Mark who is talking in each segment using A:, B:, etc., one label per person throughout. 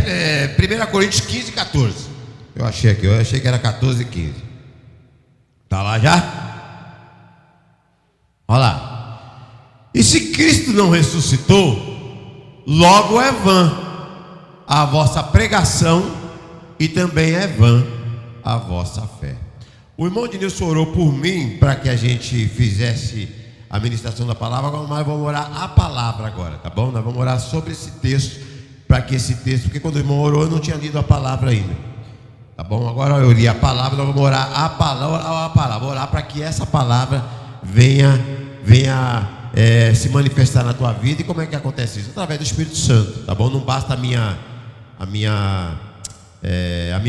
A: 1 Coríntios 15, 14. Eu achei que era 14 e 15. Tá lá já? Olha lá. E se Cristo não ressuscitou, logo é vã a vossa pregação e também é vã a vossa fé. O irmão Denilson orou por mim para que a gente fizesse a ministração da palavra. Agora nós vamos orar a palavra agora, tá bom? Nós vamos orar sobre esse texto, para que esse texto, porque quando o irmão orou eu não tinha lido a palavra ainda, tá bom? Agora eu li a palavra, nós vamos orar a palavra, vou orar para que essa palavra venha se manifestar na tua vida. E como é que acontece isso? Através do Espírito Santo, tá bom? Não basta a minha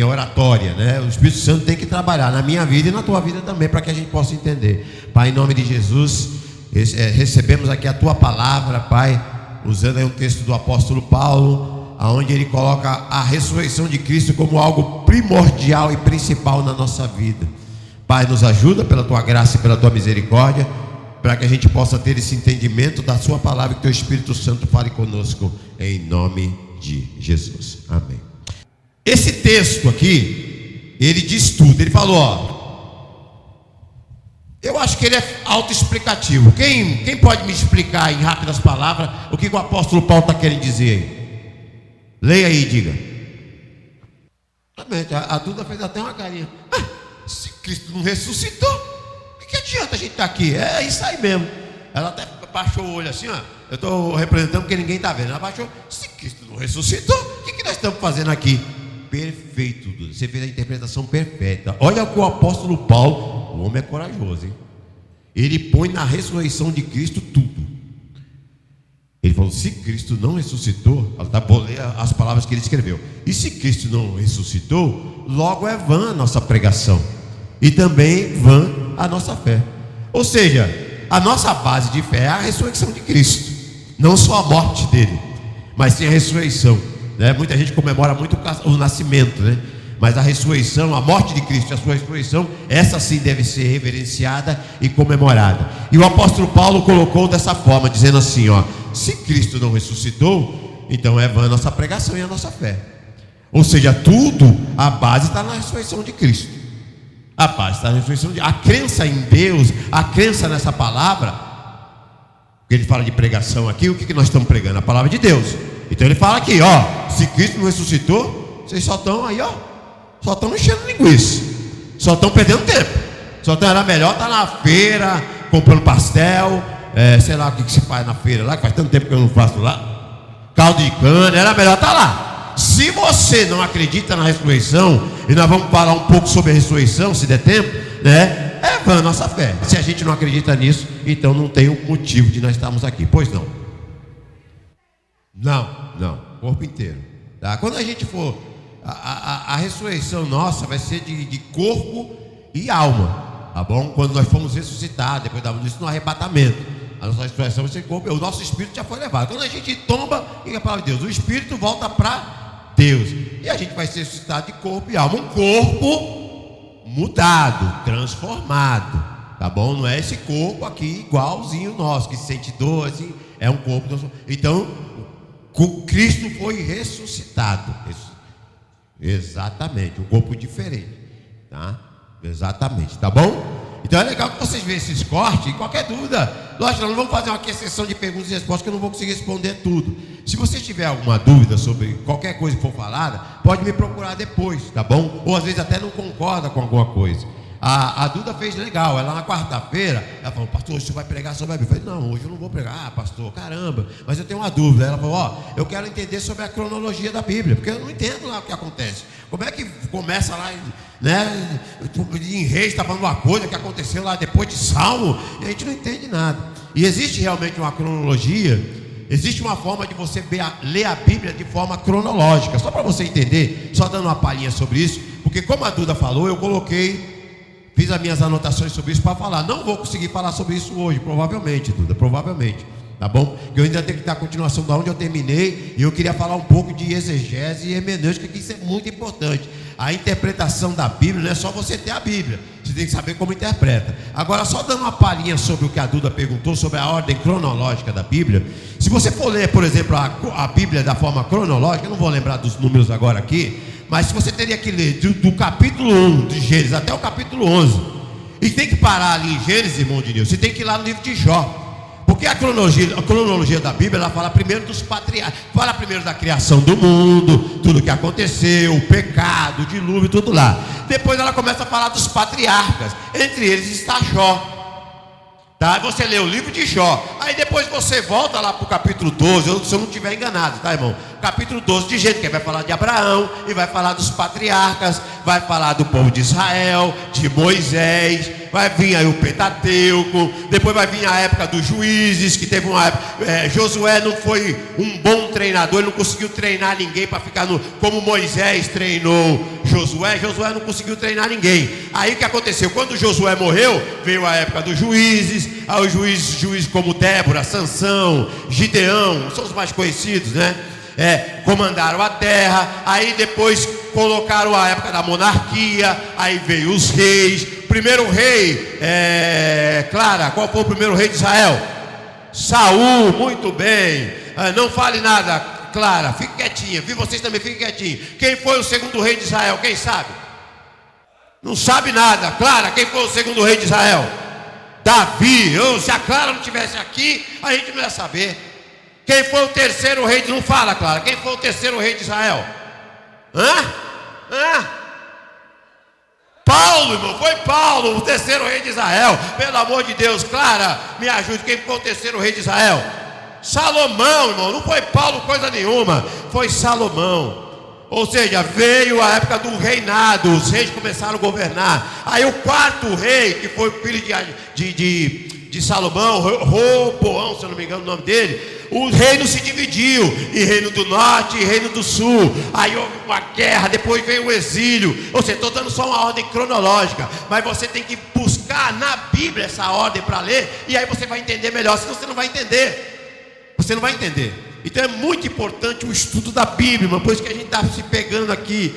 A: oratória, né? O Espírito Santo tem que trabalhar na minha vida e na tua vida também, para que a gente possa entender. Pai, em nome de Jesus, recebemos aqui a tua palavra, Pai, usando aí um texto do apóstolo Paulo, onde ele coloca a ressurreição de Cristo como algo primordial e principal na nossa vida. Pai, nos ajuda pela tua graça e pela tua misericórdia, para que a gente possa ter esse entendimento da sua palavra, e que teu Espírito Santo fale conosco, em nome de Jesus, amém. Esse texto aqui, ele diz tudo. Ele falou, eu acho que ele é autoexplicativo. Quem pode me explicar em rápidas palavras o que o apóstolo Paulo está querendo dizer aí? Leia aí e diga. A Duda fez até uma carinha. Se Cristo não ressuscitou, o que adianta a gente estar aqui? É isso aí mesmo. Ela até baixou o olho assim, ó. Eu estou representando porque ninguém está vendo. Ela baixou. Se Cristo não ressuscitou, o que nós estamos fazendo aqui? Perfeito, Duda. Você fez a interpretação perfeita. Olha o que o apóstolo Paulo, o homem é corajoso, hein? Ele põe na ressurreição de Cristo tudo. Ele falou, se Cristo não ressuscitou, vou ler as palavras que ele escreveu. E se Cristo não ressuscitou, logo é vã a nossa pregação e também vã a nossa fé. Ou seja, a nossa base de fé é a ressurreição de Cristo, não só a morte dele, mas sim a ressurreição, né? Muita gente comemora muito o nascimento, né? Mas a ressurreição, a morte de Cristo, a sua ressurreição, essa sim deve ser reverenciada e comemorada. E o apóstolo Paulo colocou dessa forma, dizendo assim, ó: se Cristo não ressuscitou, então é vã a nossa pregação e a nossa fé. Ou seja, tudo, a base está na ressurreição de Cristo. A base está na ressurreição de... A crença em Deus, a crença nessa palavra, porque ele fala de pregação aqui, o que nós estamos pregando? A palavra de Deus. Então ele fala aqui, ó: se Cristo não ressuscitou, vocês só estão aí, ó, só estão enchendo linguiça, só estão perdendo tempo, era melhor estar na feira, comprando pastel, sei lá o que se faz na feira lá, que faz tanto tempo que eu não faço lá, caldo de cana, era melhor estar lá. Se você não acredita na ressurreição, e nós vamos falar um pouco sobre a ressurreição, se der tempo, né? É vã a nossa fé. Se a gente não acredita nisso, então não tem um motivo de nós estarmos aqui. Pois não? Não, corpo inteiro, tá? Quando a gente for, a ressurreição nossa vai ser de corpo e alma, tá bom? Quando nós formos ressuscitados, depois damos isso no arrebatamento, a nossa ressurreição vai ser corpo, o nosso espírito já foi levado. Quando a gente tomba, o que é a palavra de Deus? O espírito volta para Deus, e a gente vai ser ressuscitado de corpo e alma, um corpo mudado, transformado, tá bom? Não é esse corpo aqui igualzinho nosso, que sente dor assim, é um corpo transformado. Então, Cristo foi ressuscitado, exatamente, um corpo diferente, tá? Exatamente, tá bom? Então é legal que vocês vejam esses cortes. E qualquer dúvida, lógico, nós não vamos fazer uma sessão de perguntas e respostas, que eu não vou conseguir responder tudo. Se você tiver alguma dúvida sobre qualquer coisa que for falada, pode me procurar depois, tá bom? Ou às vezes até não concorda com alguma coisa. A Duda fez legal, ela na quarta-feira, ela falou: pastor, hoje você vai pregar sobre a Bíblia? Eu falei: não, hoje eu não vou pregar. Ah, pastor, caramba, mas eu tenho uma dúvida. Ela falou: ó, eu quero entender sobre a cronologia da Bíblia, porque eu não entendo lá o que acontece. Como é que começa lá, né, em Reis está falando uma coisa que aconteceu lá depois de Salmo, e a gente não entende nada. E existe realmente uma cronologia, existe uma forma de você ler a Bíblia de forma cronológica. Só para você entender, só dando uma palhinha sobre isso, porque como a Duda falou, eu fiz as minhas anotações sobre isso para falar. Não vou conseguir falar sobre isso hoje, provavelmente, Duda, provavelmente. tá bom? Eu ainda tenho que dar continuação da onde eu terminei, e eu queria falar um pouco de exegese e hermenêutica, que isso é muito importante. A interpretação da Bíblia não é só você ter a Bíblia, você tem que saber como interpreta. Agora, só dando uma palhinha sobre o que a Duda perguntou, sobre a ordem cronológica da Bíblia. Se você for ler, por exemplo, a Bíblia da forma cronológica, eu não vou lembrar dos números agora aqui, mas se você teria que ler do capítulo 1 de Gênesis até o capítulo 11, e tem que parar ali em Gênesis, irmão de Deus, você tem que ir lá no livro de Jó. Porque a cronologia da Bíblia, ela fala primeiro dos patriarcas, fala primeiro da criação do mundo, tudo que aconteceu, o pecado, o dilúvio, tudo lá. Depois ela começa a falar dos patriarcas, entre eles está Jó. Tá? Você lê o livro de Jó, aí depois você volta lá para o capítulo 12, se eu não estiver enganado, tá, irmão? Capítulo 12 de Gênesis, que vai falar de Abraão, e vai falar dos patriarcas, vai falar do povo de Israel, de Moisés, vai vir aí o Pentateuco, depois vai vir a época dos juízes, que teve uma época, Josué não foi um bom treinador, ele não conseguiu treinar ninguém para ficar como Moisés treinou Josué não conseguiu treinar ninguém. Aí o que aconteceu? Quando Josué morreu, veio a época dos juízes, aí os juízes como Débora, Sansão, Gideão, são os mais conhecidos, né? Comandaram a terra, aí depois colocaram a época da monarquia, aí veio os reis. Primeiro rei, Clara, qual foi o primeiro rei de Israel? Saul, muito bem. Não fale nada, Clara, fique quietinha, viu? Vocês também fiquem quietinhos. Quem foi o segundo rei de Israel? Quem sabe? Não sabe nada. Clara, quem foi o segundo rei de Israel? Davi. Se a Clara não estivesse aqui, a gente não ia saber. Quem foi o terceiro rei de... Não fala, Clara. Quem foi o terceiro rei de Israel? Paulo, irmão. Foi Paulo, o terceiro rei de Israel. Pelo amor de Deus, Clara, me ajude. Quem foi o terceiro rei de Israel? Salomão, irmão. Não foi Paulo coisa nenhuma. Foi Salomão. Ou seja, veio a época do reinado. Os reis começaram a governar. Aí o quarto rei, que foi o filho de Salomão, Roboão, se eu não me engano o nome dele, o reino se dividiu em reino do norte e reino do sul. Aí houve uma guerra, depois veio o exílio. Ou seja, estou dando só uma ordem cronológica, mas você tem que buscar na Bíblia essa ordem para ler, e aí você vai entender melhor, senão você não vai entender. Você não vai entender. Então é muito importante o estudo da Bíblia, uma coisa que a gente está se pegando aqui.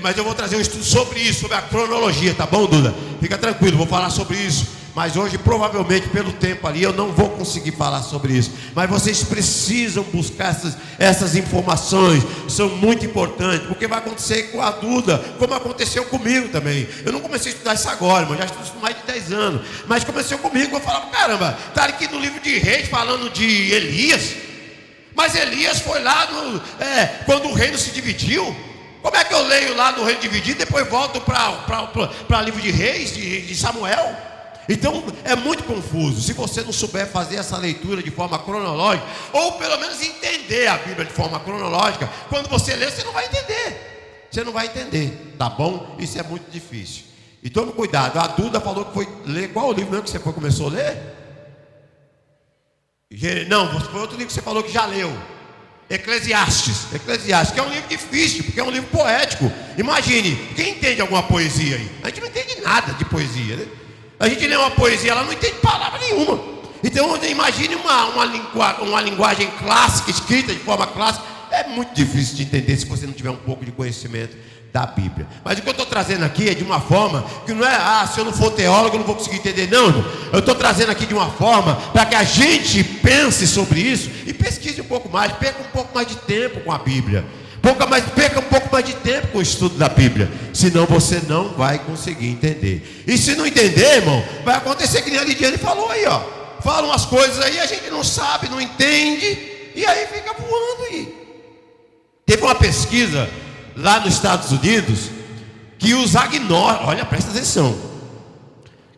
A: Mas eu vou trazer um estudo sobre isso, sobre a cronologia, tá bom, Duda? Fica tranquilo, vou falar sobre isso. Mas hoje, provavelmente, pelo tempo ali, eu não vou conseguir falar sobre isso. Mas vocês precisam buscar essas informações, são muito importantes, porque vai acontecer com a Duda, como aconteceu comigo também. Eu não comecei a estudar isso agora, mas já estudo isso há mais de 10 anos. Mas começou comigo, eu falava, caramba, está aqui no livro de Reis falando de Elias. Mas Elias foi lá quando o reino se dividiu. Como é que eu leio lá no reino dividido e depois volto para o livro de Reis, de Samuel? Então é muito confuso. Se você não souber fazer essa leitura de forma cronológica, ou pelo menos entender a Bíblia de forma cronológica, quando você lê, você não vai entender. Você não vai entender, tá bom? Isso é muito difícil. E tome cuidado. A Duda falou que foi ler. Qual o livro mesmo que você começou a ler? Não, foi outro livro que você falou que já leu. Eclesiastes, que é um livro difícil, porque é um livro poético. Imagine, quem entende alguma poesia aí? A gente não entende nada de poesia, né? A gente lê uma poesia, ela não entende palavra nenhuma. Então imagine uma linguagem clássica, escrita de forma clássica. É muito difícil de entender se você não tiver um pouco de conhecimento da Bíblia. Mas o que eu estou trazendo aqui é de uma forma que não é, se eu não for teólogo eu não vou conseguir entender. Não, irmão. Eu estou trazendo aqui de uma forma para que a gente pense sobre isso e pesquise um pouco mais, perca um pouco mais de tempo com a Bíblia. Perca um pouco mais de tempo com o estudo da Bíblia, senão você não vai conseguir entender. E se não entender, irmão, vai acontecer que nem a Lidiane falou aí, ó. Falam as coisas aí, a gente não sabe, não entende, e aí fica voando aí. Teve uma pesquisa lá nos Estados Unidos que os agnósticos, olha, presta atenção,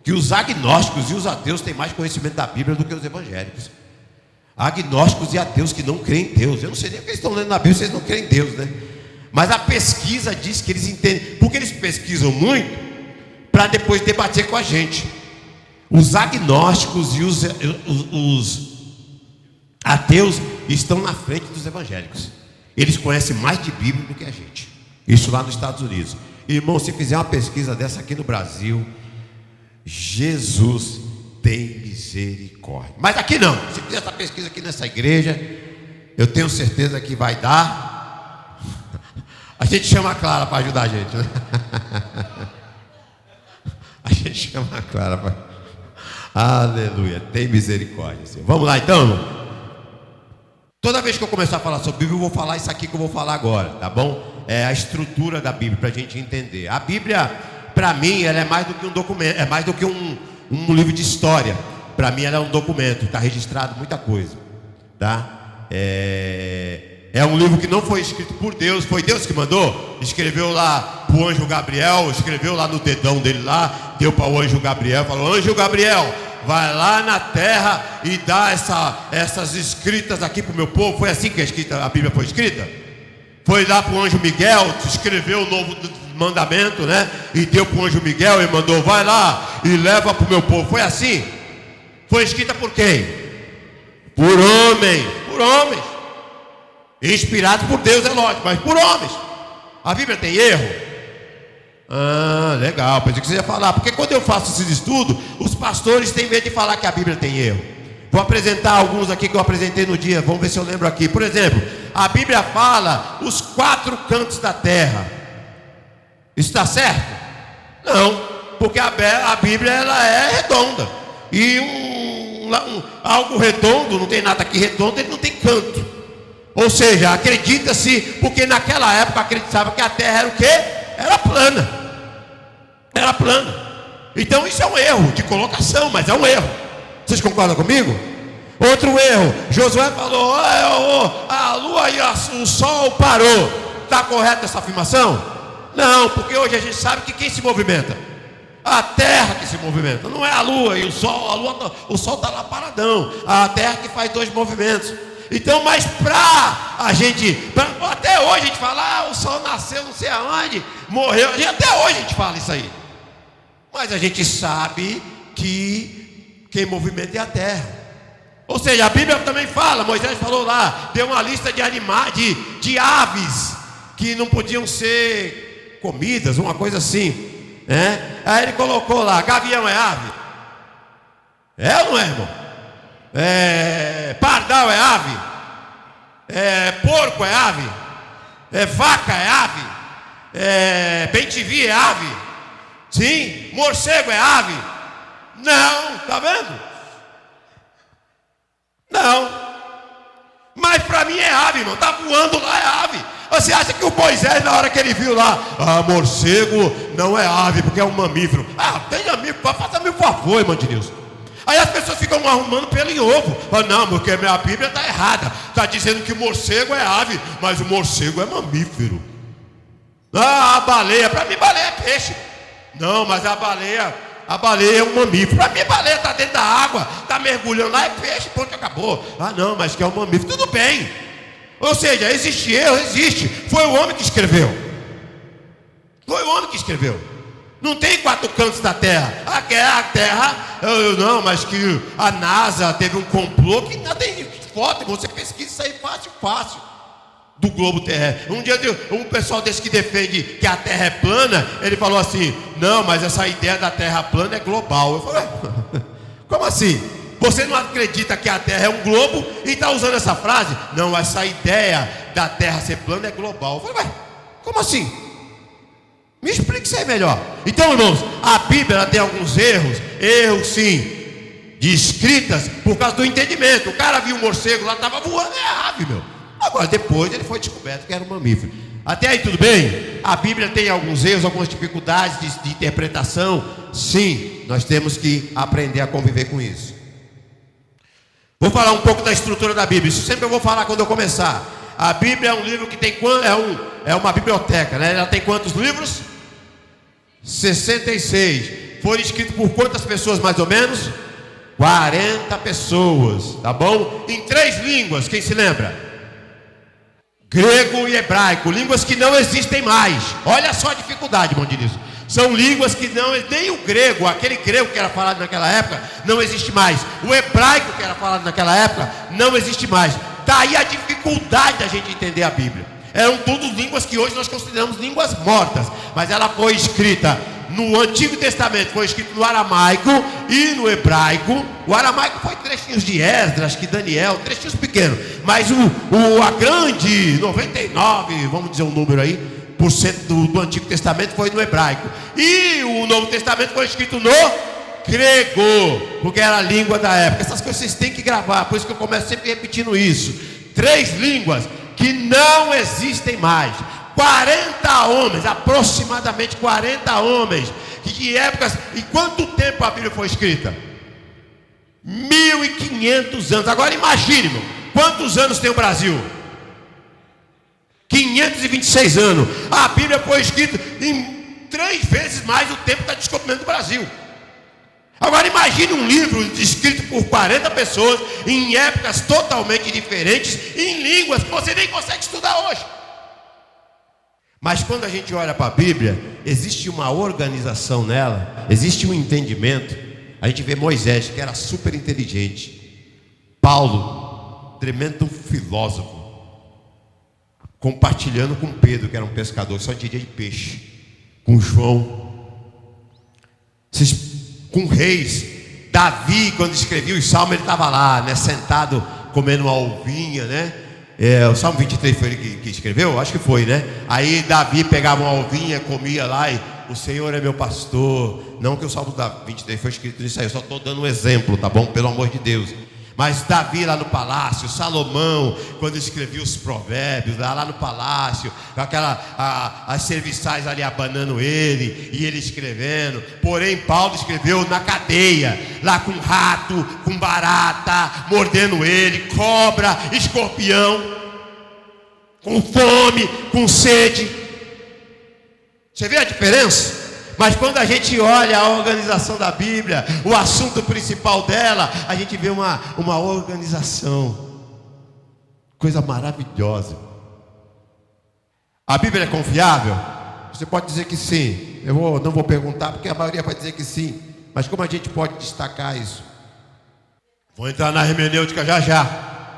A: que os agnósticos e os ateus têm mais conhecimento da Bíblia do que os evangélicos. Agnósticos e ateus que não creem em Deus. Eu não sei nem o que eles estão lendo na Bíblia, vocês não creem em Deus, né? Mas a pesquisa diz que eles entendem, porque eles pesquisam muito para depois debater com a gente. Os agnósticos e os ateus estão na frente dos evangélicos. Eles conhecem mais de Bíblia do que a gente. Isso lá nos Estados Unidos. Irmão, se fizer uma pesquisa dessa aqui no Brasil, Jesus, tem misericórdia. Mas aqui não. Se fizer essa pesquisa aqui nessa igreja, eu tenho certeza que vai dar. A gente chama a Clara para ajudar a gente, né? A gente chama a Clara para... Aleluia, tem misericórdia, Senhor. Vamos lá então, irmão? Toda vez que eu começar a falar sobre a Bíblia, eu vou falar isso aqui que eu vou falar agora, tá bom? É a estrutura da Bíblia, para a gente entender. A Bíblia, para mim, ela é mais do que um documento, é mais do que um livro de história. Para mim, ela é um documento, está registrado muita coisa, tá? É um livro que não foi escrito por Deus, foi Deus que mandou. Escreveu lá para o anjo Gabriel, escreveu lá no dedão dele lá, deu para o anjo Gabriel, falou: anjo Gabriel, vai lá na terra e dá essas escritas aqui para o meu povo. Foi assim que a Bíblia foi escrita. Foi lá para o anjo Miguel, escreveu o novo mandamento, né? E deu para o anjo Miguel e mandou: vai lá e leva para o meu povo. Foi assim. Foi escrita por quem? Por homens. Por homens. Inspirado por Deus, é lógico, mas por homens. A Bíblia tem erro? Ah, legal, pensei que você ia falar. Porque quando eu faço esses estudos, os pastores têm medo de falar que a Bíblia tem erro. Vou apresentar alguns aqui que eu apresentei no dia. Vamos ver se eu lembro aqui. Por exemplo, a Bíblia fala os 4 cantos da terra. Isso está certo? Não, porque a Bíblia ela é redonda. E algo redondo, não tem nada aqui redondo, ele não tem canto. Ou seja, acredita-se, porque naquela época acreditava que a terra era o quê? Era plana. Era plana. Então isso é um erro de colocação, mas é um erro. Vocês concordam comigo? Outro erro, Josué falou: a lua e o sol parou. Está correta essa afirmação? Não, porque hoje a gente sabe que quem se movimenta? A terra que se movimenta, não é a lua e o sol. O sol está lá paradão, a terra que faz 2 movimentos. Então, mas até hoje a gente fala: o sol nasceu não sei aonde, morreu, até hoje a gente fala isso aí. Mas a gente sabe que quem movimenta é a terra. Ou seja, a Bíblia também fala, Moisés falou lá, deu uma lista de animais, de aves que não podiam ser comidas, uma coisa assim, né? Aí ele colocou lá: gavião é ave? É ou não é, irmão? Pardal é ave? Porco é ave? Vaca é ave? Bem-te-vi é ave? Sim. Morcego é ave? Não, tá vendo? Não. Mas para mim é ave, irmão. Tá voando lá, é ave. Você acha que o Moisés, na hora que ele viu lá: morcego não é ave, porque é um mamífero. Tem amigo, faça-me um favor, irmão de Deus. Aí as pessoas ficam arrumando pelo em ovo. Não, porque minha Bíblia está errada. Está dizendo que o morcego é ave, mas o morcego é mamífero. A baleia, para mim baleia é peixe. Não, mas a baleia é um mamífero. Para mim baleia está dentro da água, está mergulhando lá, é peixe, ponto, acabou. Não, mas que é um mamífero, tudo bem. Ou seja, existe erro, existe. Foi o homem que escreveu. Foi o homem que escreveu. Não tem 4 cantos da terra. A terra, não, mas que a NASA teve um complô que não tem foto. Você pesquisa isso aí fácil. Do globo terrestre. Um dia um pessoal desse que defende que a terra é plana, ele falou assim: não, mas essa ideia da terra plana é global. Eu falei: como assim? Você não acredita que a terra é um globo e está usando essa frase? Não, essa ideia da terra ser plana é global. Eu falei: como assim? Me explique isso aí melhor. Então, irmãos, a Bíblia ela tem alguns erros sim, de escritas, por causa do entendimento. O cara viu um morcego lá, estava voando, é ave, meu. Agora, depois ele foi descoberto que era um mamífero. Até aí tudo bem? A Bíblia tem alguns erros, algumas dificuldades de interpretação. Sim, nós temos que aprender a conviver com isso. Vou falar um pouco da estrutura da Bíblia. Isso sempre eu vou falar quando eu começar. A Bíblia é um livro que tem é uma biblioteca, né? Ela tem quantos livros? 66. Foram escritos por quantas pessoas mais ou menos? 40 pessoas, tá bom? Em 3 línguas, quem se lembra? Grego e hebraico, línguas que não existem mais. Olha só a dificuldade, irmão Diniz. São línguas que não, nem o grego, aquele grego que era falado naquela época, não existe mais. O hebraico que era falado naquela época, não existe mais. Daí a dificuldade da gente entender a Bíblia. Eram tudo línguas que hoje nós consideramos línguas mortas, mas ela foi escrita no Antigo Testamento foi escrito no aramaico e no hebraico. O aramaico foi trechinhos de Esdras, que Daniel, trechinhos pequenos. Mas a grande 99, vamos dizer um número aí, por cento do Antigo Testamento foi no hebraico. E o Novo Testamento foi escrito no grego, porque era a língua da época. Essas coisas vocês têm que gravar, por isso que eu começo sempre repetindo isso. 3 línguas que não existem mais. 40 homens, aproximadamente 40 homens, que de épocas. E quanto tempo a Bíblia foi escrita? 1500 anos. Agora imagine, irmão, quantos anos tem o Brasil? 526 anos. A Bíblia foi escrita em 3 vezes mais o tempo da descobrimento do Brasil. Agora imagine um livro escrito por 40 pessoas, em épocas totalmente diferentes, em línguas que você nem consegue estudar hoje. Mas quando a gente olha para a Bíblia, existe uma organização nela, existe um entendimento. A gente vê Moisés, que era super inteligente, Paulo, tremendo filósofo, compartilhando com Pedro, que era um pescador, que só entendia de peixe, com João, com reis. Davi, quando escrevia os salmos, ele estava lá, né, sentado, comendo uma ovinha, né? O Salmo 23 foi ele que escreveu? Acho que foi, né? Aí Davi pegava uma ovinha, comia lá e o Senhor é meu pastor. Não que o Salmo 23 foi escrito nisso aí, eu só estou dando um exemplo, tá bom? Pelo amor de Deus. Mas Davi lá no palácio, Salomão, quando escrevia os provérbios, lá no palácio, as serviçais ali abanando ele, e ele escrevendo. Porém, Paulo escreveu na cadeia, lá com rato, com barata, mordendo ele, cobra, escorpião, com fome, com sede. Você vê a diferença? Mas quando a gente olha a organização da Bíblia, o assunto principal dela, a gente vê uma organização, coisa maravilhosa. A Bíblia é confiável? Você pode dizer que sim. Não vou perguntar, porque a maioria vai dizer que sim. Mas como a gente pode destacar isso? Vou entrar na hermenêutica já.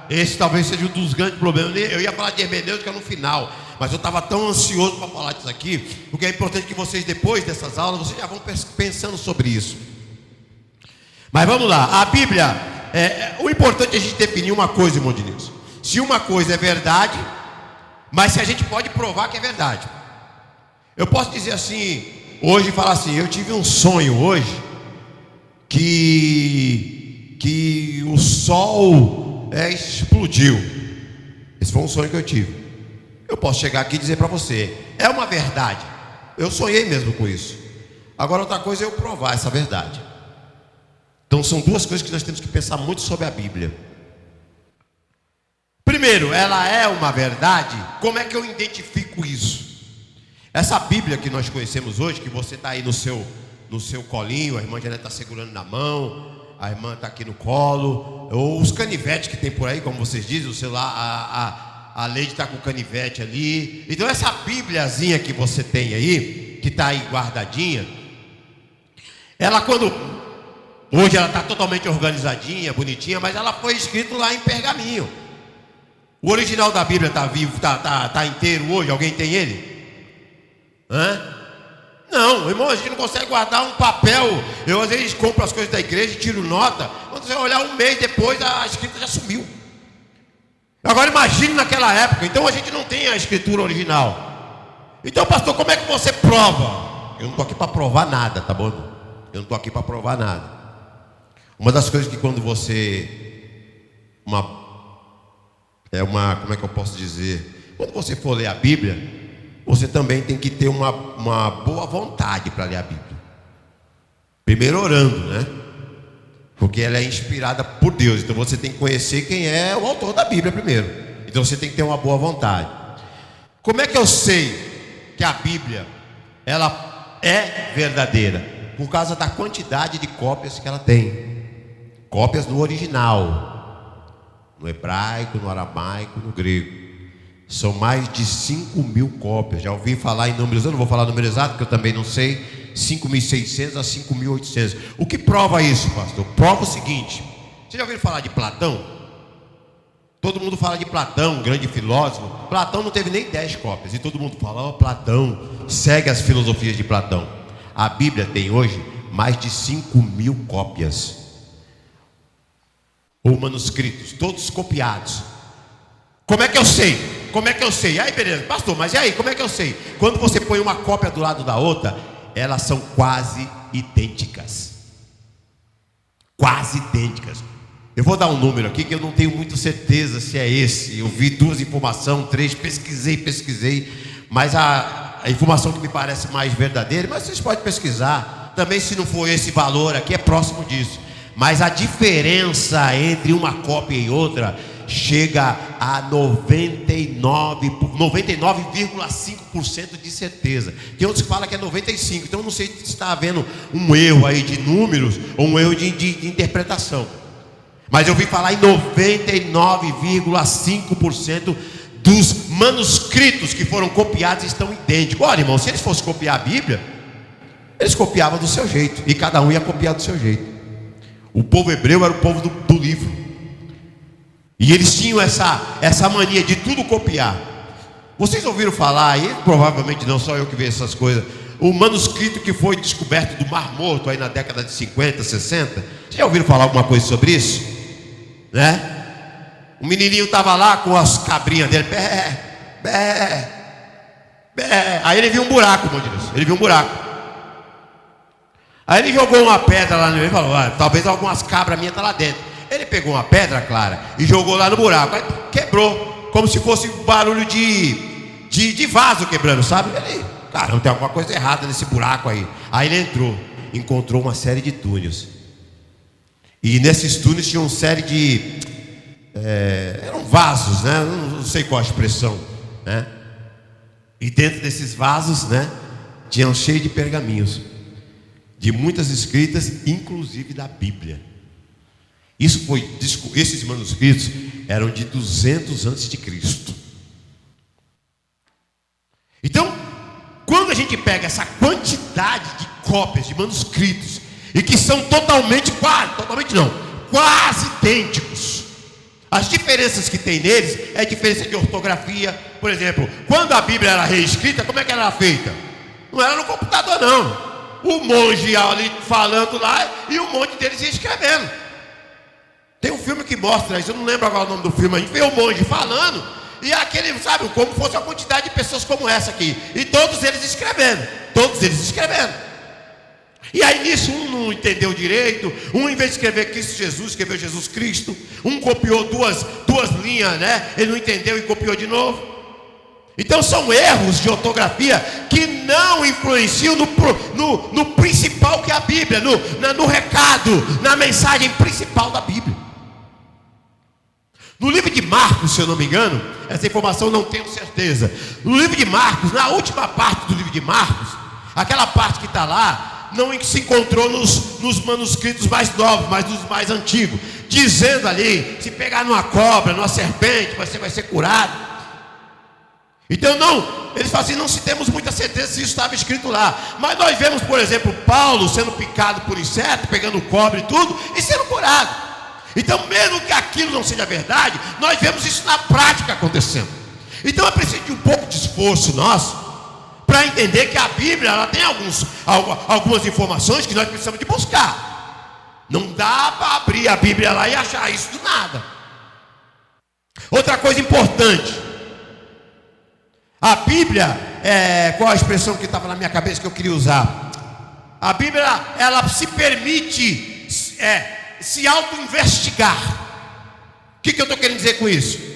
A: Esse talvez seja um dos grandes problemas. Eu ia falar de hermenêutica no final, mas eu estava tão ansioso para falar disso aqui, porque é importante que vocês, depois dessas aulas, vocês já vão pensando sobre isso. Mas vamos lá, a Bíblia, o importante é a gente definir uma coisa, irmão Diniz. Se uma coisa é verdade, mas se a gente pode provar que é verdade. Eu posso dizer assim, hoje, falar assim, eu tive um sonho hoje, que o sol explodiu. Esse foi um sonho que eu tive. Eu posso chegar aqui e dizer para você, é uma verdade. Eu sonhei mesmo com isso. Agora outra coisa é eu provar essa verdade. Então são 2 coisas que nós temos que pensar muito sobre a Bíblia. Primeiro, ela é uma verdade. Como é que eu identifico isso? Essa Bíblia que nós conhecemos hoje, que você está aí no seu colinho, a irmã Janete está segurando na mão, a irmã está aqui no colo, ou os canivetes que tem por aí, como vocês dizem, o celular, a Leide está com o canivete ali. Então essa Bíbliazinha que você tem aí, que está aí guardadinha, ela hoje ela está totalmente organizadinha, bonitinha, mas ela foi escrita lá em pergaminho. O original da Bíblia está vivo, está inteiro hoje? Alguém tem ele? Não, irmão, a gente não consegue guardar um papel. Eu às vezes compro as coisas da igreja e tiro nota. Quando você olhar um mês depois, a escrita já sumiu. Agora imagine naquela época. Então a gente não tem a escritura original. Então, pastor, como é que você prova? Eu não estou aqui para provar nada, tá bom? Eu não estou aqui para provar nada. Uma das coisas que quando você como é que eu posso dizer? Quando você for ler a Bíblia, você também tem que ter uma boa vontade para ler a Bíblia. Primeiro orando, né? Porque ela é inspirada por Deus. Então você tem que conhecer quem é o autor da Bíblia primeiro. Então você tem que ter uma boa vontade. Como é que eu sei que a Bíblia ela é verdadeira? Por causa da quantidade de cópias que ela tem. Cópias no original, no hebraico, no aramaico, no grego. São mais de 5.000 cópias. Já ouvi falar em números, eu não vou falar número exato, porque eu também não sei. 5.600 a 5.800. O que prova isso, pastor? Prova o seguinte: você já ouviu falar de Platão? Todo mundo fala de Platão, um grande filósofo. Platão não teve nem 10 cópias. E todo mundo fala, Platão segue as filosofias de Platão. A Bíblia tem hoje mais de 5.000 cópias, ou manuscritos, todos copiados. Como é que eu sei? Como é que eu sei? Aí beleza, pastor, mas e aí, como é que eu sei? Quando você põe uma cópia do lado da outra, elas são quase idênticas. Quase idênticas. Eu vou dar um número aqui que eu não tenho muita certeza se é esse. Eu vi 2 informações, 3, pesquisei, mas a informação que me parece mais verdadeira, mas vocês podem pesquisar. Também, se não for esse valor aqui, é próximo disso. Mas a diferença entre uma cópia e outra chega a 99,5% de certeza. Tem outros que falam que é 95%. Então eu não sei se está havendo um erro aí de números ou um erro de interpretação. Mas eu vi falar em 99,5% dos manuscritos que foram copiados estão idênticos. Olha, irmão, se eles fossem copiar a Bíblia, eles copiavam do seu jeito, e cada um ia copiar do seu jeito. O povo hebreu era o povo do livro, e eles tinham essa mania de tudo copiar. Vocês ouviram falar aí, provavelmente não só eu que vejo essas coisas, o manuscrito que foi descoberto do Mar Morto aí na década de 50, 60. Vocês já ouviram falar alguma coisa sobre isso? Né? O menininho estava lá com as cabrinhas dele, bé, bé, bé. Aí ele viu um buraco, meu Deus. Ele viu um buraco. Aí ele jogou uma pedra lá no meio e falou: talvez algumas cabras minhas estão lá dentro. Ele pegou uma pedra, Clara, e jogou lá no buraco. Aí quebrou, como se fosse barulho de vaso quebrando, sabe? Ele, caramba, tem alguma coisa errada nesse buraco aí. Aí ele encontrou uma série de túneis. E nesses túneis tinha uma série de... eram vasos, né? Não sei qual a expressão, né? E dentro desses vasos, né, tinham cheio de pergaminhos, de muitas escritas, inclusive da Bíblia. Esses manuscritos eram de 200 antes de Cristo. Então, quando a gente pega essa quantidade de cópias de manuscritos e que são quase idênticos, as diferenças que tem neles é diferença de ortografia. Por exemplo, quando a Bíblia era reescrita, como é que ela era feita? Não era no computador, não. O monge ali falando lá e um monte deles ia escrevendo. Tem um filme que mostra isso, eu não lembro agora o nome do filme. A gente vê o monge falando e aquele, sabe, como fosse uma quantidade de pessoas como essa aqui, e todos eles escrevendo. E aí nisso um não entendeu direito. Um, em vez de escrever Cristo Jesus, escreveu Jesus Cristo. Um copiou duas linhas, né? Ele não entendeu e copiou de novo. Então são erros de ortografia que não influenciam no principal, que é a Bíblia, no recado, na mensagem principal da Bíblia. No livro de Marcos, se eu não me engano, essa informação não tenho certeza. No livro de Marcos, na última parte do livro de Marcos, aquela parte que está lá, não se encontrou nos manuscritos mais novos, mas nos mais antigos, dizendo ali: se pegar numa cobra, numa serpente, você vai ser curado. Então eles falam assim: não se temos muita certeza se isso estava escrito lá. Mas nós vemos, por exemplo, Paulo sendo picado por inseto, pegando cobre e tudo, e sendo curado. Então, mesmo que aquilo não seja verdade, nós vemos isso na prática acontecendo. Então é preciso de um pouco de esforço nosso para entender que a Bíblia, ela tem algumas informações que nós precisamos de buscar. Não dá para abrir a Bíblia lá e achar isso do nada. Outra coisa importante: a Bíblia, qual a expressão que estava na minha cabeça que eu queria usar? A Bíblia, ela se permite se auto-investigar. O que eu estou querendo dizer com isso?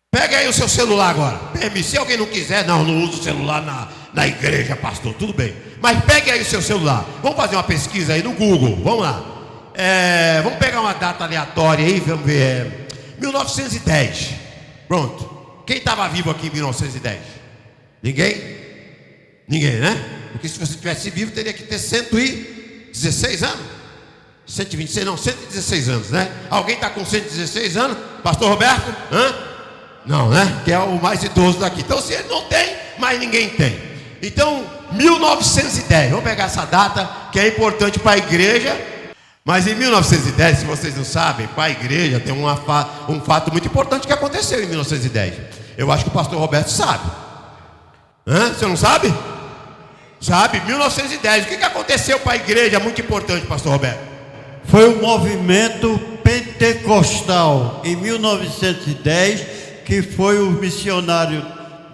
A: Pega aí o seu celular agora. Se alguém não quiser, não usa o celular na igreja, pastor, tudo bem. Mas pegue aí o seu celular. Vamos fazer uma pesquisa aí no Google. Vamos lá. Vamos pegar uma data aleatória aí, vamos ver. 1910. Pronto. Quem estava vivo aqui em 1910? Ninguém? Ninguém, né? Porque se você tivesse vivo, teria que ter 116 anos. 126, não, 116 anos, né? Alguém está com 116 anos? Pastor Roberto? Não, né? Que é o mais idoso daqui. Então, se ele não tem, mas ninguém tem. Então, 1910, vamos pegar essa data que é importante para a igreja. Mas em 1910, se vocês não sabem, para a igreja tem um fato muito importante que aconteceu em 1910. Eu acho que o pastor Roberto sabe. Você não sabe? Sabe, 1910. O que aconteceu para a igreja? Muito importante, pastor Roberto.
B: Foi o movimento pentecostal em 1910, que foi o missionário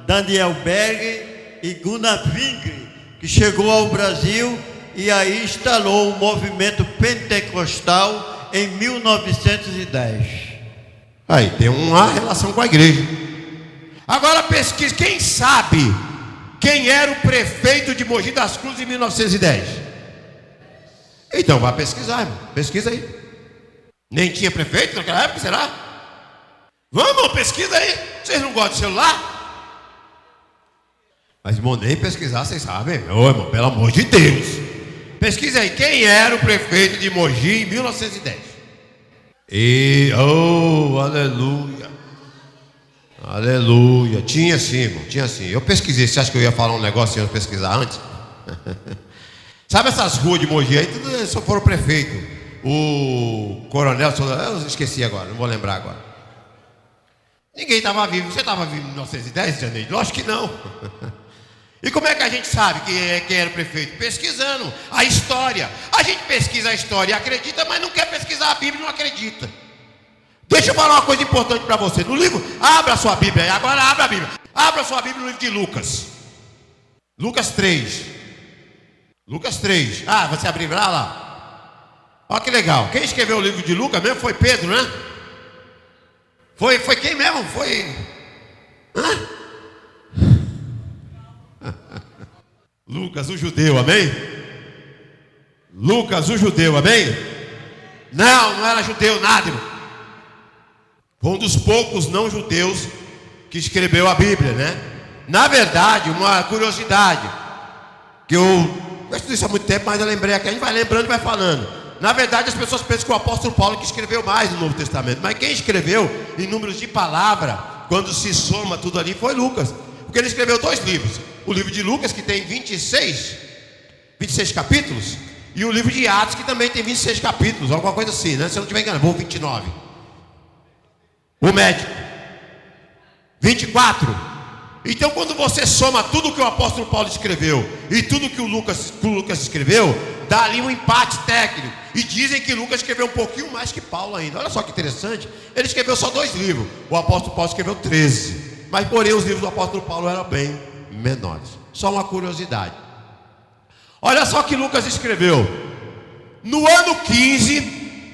B: Daniel Berg e Gunnar Wingre, que chegou ao Brasil e aí instalou o movimento pentecostal em 1910.
A: Aí tem uma relação com a igreja. Agora pesquisa, quem sabe quem era o prefeito de Mogi das Cruzes em 1910? Então vai pesquisar, irmão. Pesquisa aí. Nem tinha prefeito naquela época, será? Vamos, pesquisa aí. Vocês não gostam de celular? Mas, irmão, nem pesquisar, vocês sabem. Ô, irmão, pelo amor de Deus. Pesquisa aí, quem era o prefeito de Mogi em 1910? Aleluia. Aleluia. Tinha sim, irmão, tinha sim. Eu pesquisei, você acha que eu ia falar um negócio sem eu pesquisar antes? Sabe essas ruas de Mogi aí, tudo só foram prefeito. O coronel, eu esqueci agora, não vou lembrar agora. Ninguém estava vivo. Você estava vivo em 1910, Janeiro? Lógico que não. E como é que a gente sabe quem era o prefeito? Pesquisando a história. A gente pesquisa a história e acredita, mas não quer pesquisar a Bíblia e não acredita. Deixa eu falar uma coisa importante para você. No livro, abra a sua Bíblia aí. Agora abra a Bíblia. Abra a sua Bíblia no livro de Lucas. Lucas 3. Lucas 3. Ah, você abriu lá? Olha que legal. Quem escreveu o livro de Lucas mesmo foi Pedro, né? Foi quem mesmo? Foi... Hã? Lucas, o judeu, amém? Lucas, o judeu, amém? Não era judeu nada, irmão. Foi um dos poucos não judeus que escreveu a Bíblia, né? Na verdade, uma curiosidade, que eu estudo isso há muito tempo, mas eu lembrei aqui, a gente vai lembrando e vai falando. Na verdade, as pessoas pensam que o apóstolo Paulo que escreveu mais no Novo Testamento, mas quem escreveu em números de palavra, quando se soma tudo ali, foi Lucas. Porque ele escreveu 2 livros. O livro de Lucas, que tem 26 capítulos, e o livro de Atos, que também tem 26 capítulos, alguma coisa assim, né? Se eu não estiver enganado, vou 29. O médico 24. Então, quando você soma tudo que o apóstolo Paulo escreveu e tudo que o Lucas escreveu, dá ali um empate técnico. E dizem que Lucas escreveu um pouquinho mais que Paulo ainda. Olha só que interessante. Ele escreveu só 2 livros. O apóstolo Paulo escreveu 13. Mas porém os livros do apóstolo Paulo eram bem menores. Só uma curiosidade. Olha só que Lucas escreveu. No ano 15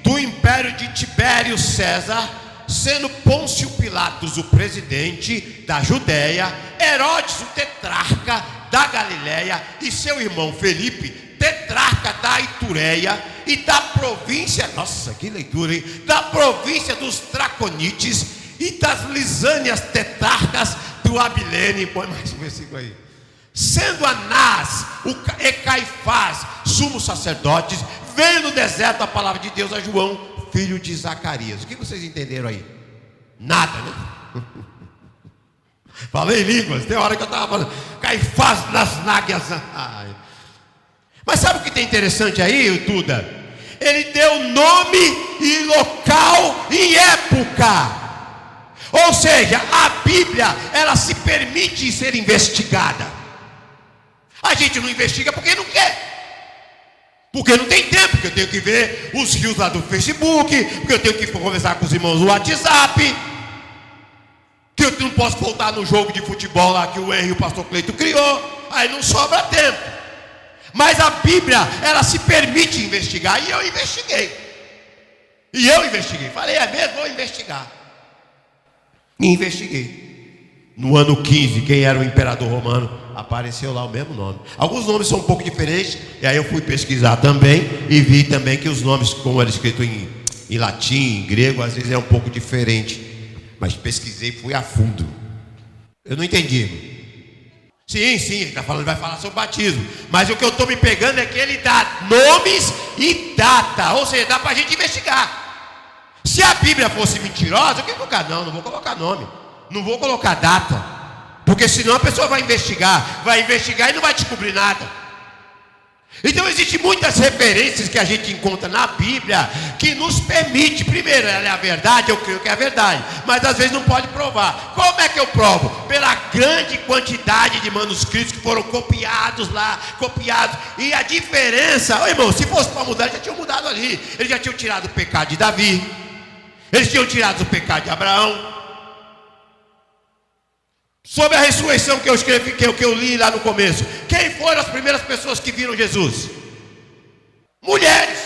A: do império de Tibério César, sendo Pôncio Pilatos o presidente da Judéia, Herodes o tetrarca da Galiléia e seu irmão Felipe, tetrarca da Itureia e da província, nossa, que leitura, hein? Da província dos Traconites e das Lisânias tetrarcas do Abilene. Põe mais um versículo aí. Sendo Anás e Caifás sumos sacerdotes, veio no deserto a palavra de Deus a João, filho de Zacarias. O que vocês entenderam aí? Nada, né? Falei em línguas, tem hora que eu estava falando Caifás nas náguias. Mas sabe o que tem interessante aí, Duda? Ele deu nome e local e época. Ou seja, a Bíblia, ela se permite ser investigada. A gente não investiga porque não quer. Porque não tem tempo, porque eu tenho que ver os rios lá do Facebook, porque eu tenho que conversar com os irmãos no WhatsApp, que eu não posso voltar no jogo de futebol lá que o Henry e o pastor Cleito criou. Aí não sobra tempo. Mas a Bíblia, ela se permite investigar. E eu investiguei. Falei, é mesmo? Vou investigar. E investiguei. No ano 15, quem era o imperador romano? Apareceu lá o mesmo nome. Alguns nomes são um pouco diferentes. E aí eu fui pesquisar também. E vi também que os nomes, como era escrito em latim, em grego, às vezes é um pouco diferente. Mas pesquisei e fui a fundo. Eu não entendi. Sim, ele está falando, vai falar sobre batismo. Mas o que eu estou me pegando é que ele dá nomes e data. Ou seja, dá para a gente investigar. Se a Bíblia fosse mentirosa, eu quero colocar, não vou colocar nome. Não vou colocar data. Porque senão a pessoa vai investigar e não vai descobrir nada. Então existem muitas referências que a gente encontra na Bíblia que nos permite, primeiro, ela é a verdade, eu creio que é a verdade, mas às vezes não pode provar. Como é que eu provo? Pela grande quantidade de manuscritos que foram copiados lá, e a diferença, irmão, se fosse para mudar, eles já tinham mudado ali. Eles já tinham tirado o pecado de Davi, eles tinham tirado o pecado de Abraão. Sobre a ressurreição que eu escrevi, que eu li lá no começo, quem foram as primeiras pessoas que viram Jesus? Mulheres.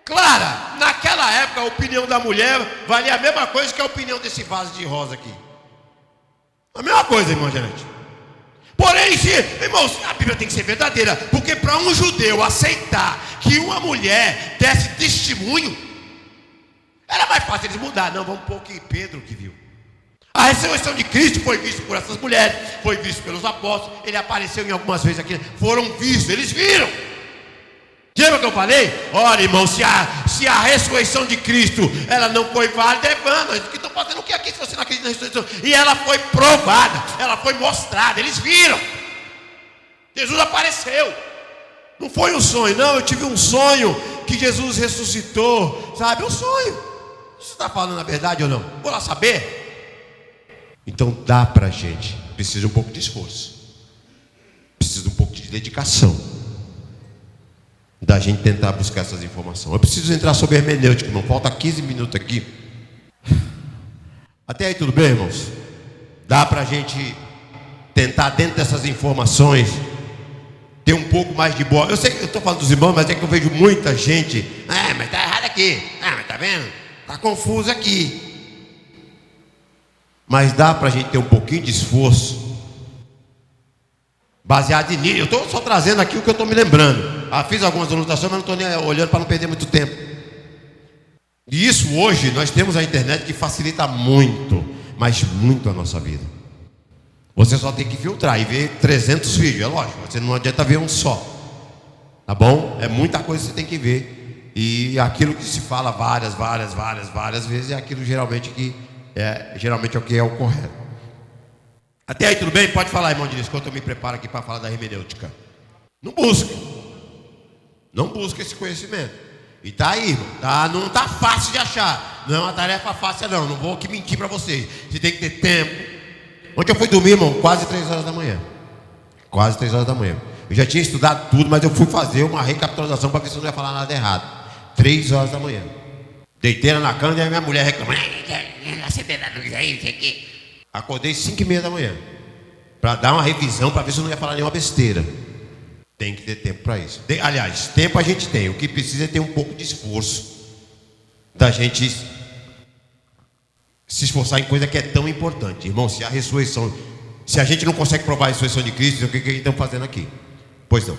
A: Clara, naquela época a opinião da mulher valia a mesma coisa que a opinião desse vaso de rosa aqui. A mesma coisa, irmão Janete. Porém, irmãos, a Bíblia tem que ser verdadeira, porque para um judeu aceitar que uma mulher desse testemunho, era mais fácil eles mudar. Não, vamos pôr que Pedro que viu. A ressurreição de Cristo foi vista por essas mulheres, foi vista pelos apóstolos, ele apareceu em algumas vezes aqui, foram vistos, eles viram. Lembra que eu falei? Olha, irmão, se a ressurreição de Cristo ela não foi válida, é vã. Que estão fazendo o que aqui se você não acredita na ressurreição? E ela foi provada, ela foi mostrada, eles viram. Jesus apareceu. Não foi um sonho, não. Eu tive um sonho que Jesus ressuscitou, sabe? Um sonho. Você está falando a verdade ou não? Vou lá saber. Então dá pra gente, precisa um pouco de esforço, precisa um pouco de dedicação, da gente tentar buscar essas informações. Eu preciso entrar sobre hermenêutica, irmão, falta 15 minutos aqui. Até aí tudo bem, irmãos? Dá pra gente tentar dentro dessas informações ter um pouco mais de boa. Eu sei que eu estou falando dos irmãos, mas é que eu vejo muita gente, mas tá errado aqui, mas tá vendo? Tá confuso aqui. Mas dá para a gente ter um pouquinho de esforço baseado nisso. Eu estou só trazendo aqui o que eu estou me lembrando. Fiz algumas anotações, mas não estou nem olhando para não perder muito tempo. E isso hoje, nós temos a internet que facilita muito, mas muito a nossa vida. Você só tem que filtrar e ver 300 vídeos, é lógico. Você não adianta ver um só. Tá bom? É muita coisa que você tem que ver. E aquilo que se fala várias vezes é aquilo geralmente é o que é o correto. Até aí tudo bem? Pode falar, irmão Diniz, enquanto eu me preparo aqui para falar da hermenêutica. Não busca esse conhecimento. E tá aí, irmão, não tá fácil de achar. Não é uma tarefa fácil não vou aqui mentir para vocês. Você tem que ter tempo. Ontem eu fui dormir, irmão, quase 3 horas da manhã. Eu já tinha estudado tudo, mas eu fui fazer uma recapitulação para ver se eu não ia falar nada errado. 3 horas da manhã. Deitei na cama e a minha mulher reclamou. Acordei 5h30 da manhã para dar uma revisão, para ver se eu não ia falar nenhuma besteira. Tem que ter tempo para isso. Aliás, tempo a gente tem. O que precisa é ter um pouco de esforço da gente se esforçar em coisa que é tão importante. Irmão, se a gente não consegue provar a ressurreição de Cristo, o que estamos fazendo aqui? Pois não.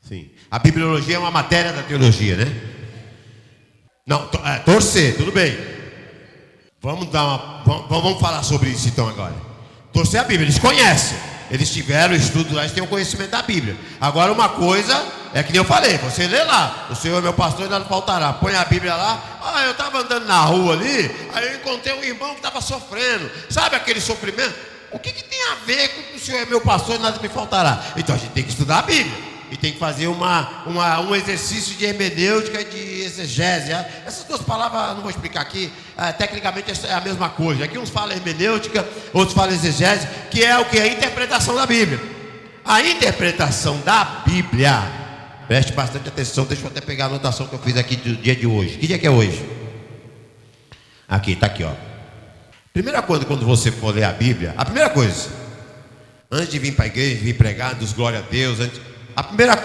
A: Sim. A bibliologia é uma matéria da teologia, né? Não, torcer, tudo bem. Vamos falar sobre isso então agora. Torcer a Bíblia, eles conhecem. Eles tiveram estudo lá, eles têm o conhecimento da Bíblia. Agora uma coisa é que nem eu falei, você lê lá, o Senhor é meu pastor e nada faltará. Põe a Bíblia lá. Eu estava andando na rua ali, aí eu encontrei um irmão que estava sofrendo. Sabe aquele sofrimento? O que tem a ver com o Senhor é meu pastor e nada me faltará? Então a gente tem que estudar a Bíblia. E tem que fazer um exercício de hermenêutica e de exegese. Essas duas palavras, não vou explicar aqui, tecnicamente é a mesma coisa. Aqui uns falam hermenêutica, outros falam exegese, que é o que? A interpretação da Bíblia. A interpretação da Bíblia, preste bastante atenção, deixa eu até pegar a anotação que eu fiz aqui do dia de hoje. Que dia que é hoje? Aqui, está aqui, ó. Primeira coisa, quando você for ler a Bíblia, a primeira coisa, antes de vir para a igreja, vir pregar, dos glória a Deus, a primeira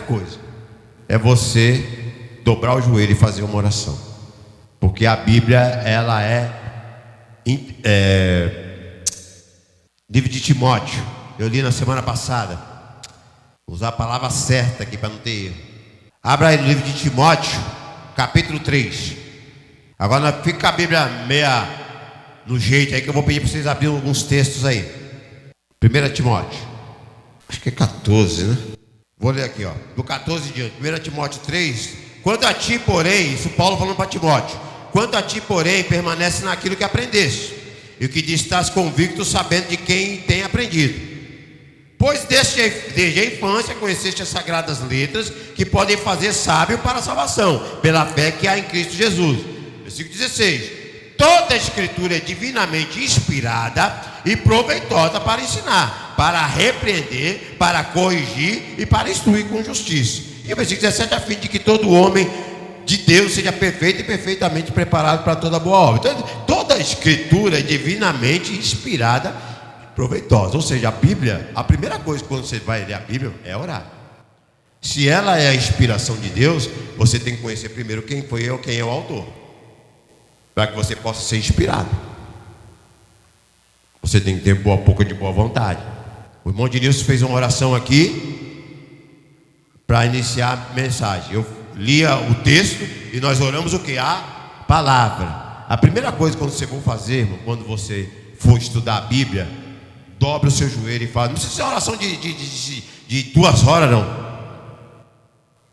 A: coisa é você dobrar o joelho e fazer uma oração, porque a Bíblia ela livro de Timóteo, eu li na semana passada, vou usar a palavra certa aqui para não ter erro. Abra aí no livro de Timóteo, capítulo 3. Agora fica com a Bíblia meia no jeito aí, que eu vou pedir para vocês abrirem alguns textos aí. 1 Timóteo, acho que é 14, né? Vou ler aqui, ó. Do 14 em diante. 1 Timóteo 3. Quanto a ti, porém, isso Paulo falando para Timóteo. Quanto a ti, porém, permanece naquilo que aprendeste, e o que diz estás convicto, sabendo de quem tem aprendido. Pois desde a infância conheceste as sagradas letras, que podem fazer sábio para a salvação, pela fé que há em Cristo Jesus. Versículo 16: toda a escritura é divinamente inspirada e proveitosa para ensinar, para repreender, para corrigir e para instruir com justiça. E o versículo 17: a fim de que todo homem de Deus seja perfeito e perfeitamente preparado para toda boa obra. Então, toda a escritura é divinamente inspirada, proveitosa. Ou seja, a Bíblia, a primeira coisa quando você vai ler a Bíblia é orar. Se ela é a inspiração de Deus, você tem que conhecer primeiro quem foi ou quem é o autor, para que você possa ser inspirado. Você tem que ter um pouco de boa vontade. O irmão Denilson fez uma oração aqui para iniciar a mensagem. Eu lia o texto e nós oramos o que? A palavra. A primeira coisa quando você for fazer, irmão, quando você for estudar a Bíblia, dobre o seu joelho e fala. Não precisa ser uma oração de 2 horas não,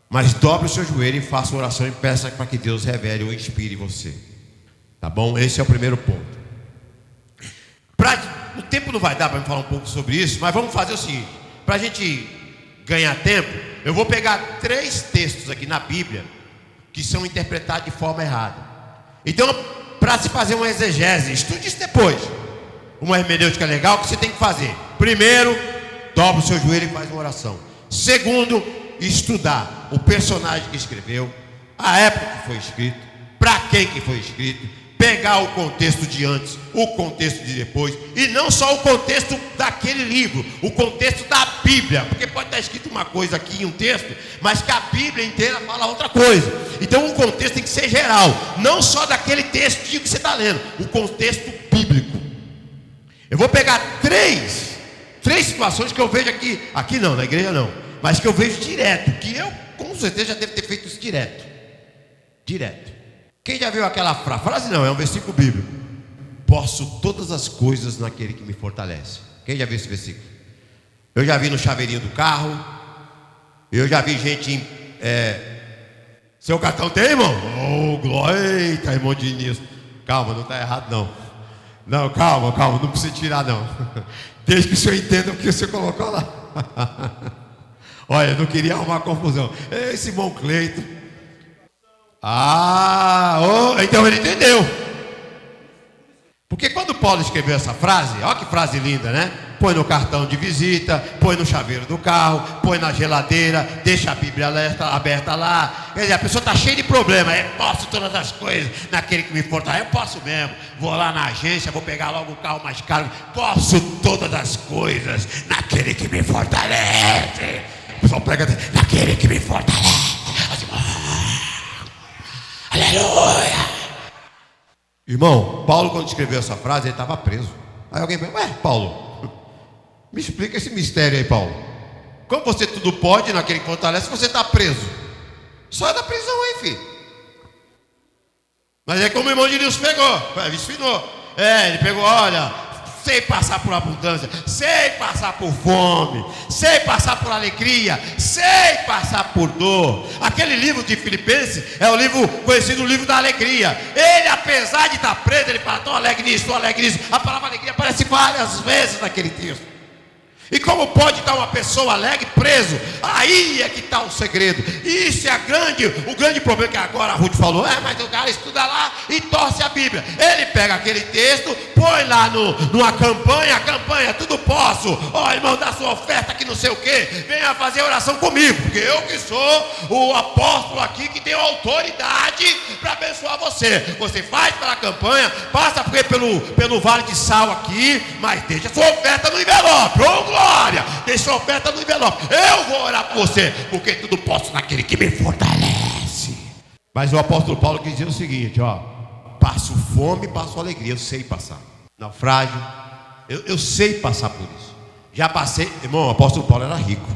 A: mas dobre o seu joelho e faça uma oração e peça para que Deus revele ou inspire você. Tá bom? Esse é o primeiro ponto. O tempo não vai dar para me falar um pouco sobre isso, mas vamos fazer o seguinte: para a gente ganhar tempo, eu vou pegar 3 textos aqui na Bíblia que são interpretados de forma errada. Então, para se fazer uma exegese, estude isso depois. Uma hermenêutica legal que você tem que fazer: primeiro, dobra o seu joelho e faz uma oração. Segundo, estudar o personagem que escreveu, a época que foi escrito, para quem que foi escrito, pegar o contexto de antes, o contexto de depois, e não só o contexto daquele livro, o contexto da Bíblia, porque pode estar escrito uma coisa aqui em um texto, mas que a Bíblia inteira fala outra coisa. Então o contexto tem que ser geral, não só daquele texto que você está lendo, o contexto bíblico. Eu vou pegar três situações que eu vejo aqui não, na igreja não, mas que eu vejo direto, que eu com certeza já devo ter feito isso direto. Quem já viu aquela frase? Não, é um versículo bíblico: posso todas as coisas naquele que me fortalece. Quem já viu esse versículo? Eu já vi no chaveirinho do carro. Eu já vi gente seu cartão tem, irmão? Oh, glória! Eita, irmão Diniz. Calma, não está errado não. Não, calma, não precisa tirar não. Desde que o senhor entenda o que o senhor colocou lá. Olha, eu não queria arrumar confusão. Esse irmão Cleito. Então ele entendeu. Porque quando Paulo escreveu essa frase, olha que frase linda, né? Põe no cartão de visita, põe no chaveiro do carro, põe na geladeira, deixa a Bíblia aberta lá. Quer dizer, a pessoa está cheia de problemas. Eu posso todas as coisas naquele que me fortalece. Eu posso mesmo. Vou lá na agência, vou pegar logo o carro mais caro. Posso todas as coisas naquele que me fortalece. O pessoal prega naquele que me fortalece. Aleluia! Irmão, Paulo quando escreveu essa frase, ele estava preso. Aí alguém pergunta: Paulo, me explica esse mistério aí, Paulo. Como você tudo pode naquele que fortalece, você está preso? Sai da prisão aí, filho. Mas é como o irmão de Deus pegou, ensinou. Ele pegou, olha, sei passar por abundância, sei passar por fome, sei passar por alegria, sei passar por dor. Aquele livro de Filipenses é o livro conhecido, o livro da alegria. Ele, apesar de estar preso, ele fala: estou alegre nisso. A palavra alegria aparece várias vezes naquele texto. E como pode estar uma pessoa alegre preso? Aí é que está o segredo. Isso é o grande problema que agora a Ruth falou. Mas o cara estuda lá e torce a Bíblia. Ele pega aquele texto, põe lá numa campanha, tudo posso. Irmão, dá sua oferta que não sei o que. Venha fazer oração comigo, porque eu que sou o apóstolo aqui que tenho autoridade para abençoar você. Você faz pela campanha, passa pelo vale de sal aqui, mas deixa sua oferta no envelope. Glória, deixa sua oferta no envelope. Eu vou orar por você, porque tudo posso naquele que me fortalece. Mas o apóstolo Paulo quis dizer o seguinte: passo fome, passo alegria. Eu sei passar naufrágio, eu sei passar por isso. Já passei, irmão. O apóstolo Paulo era rico,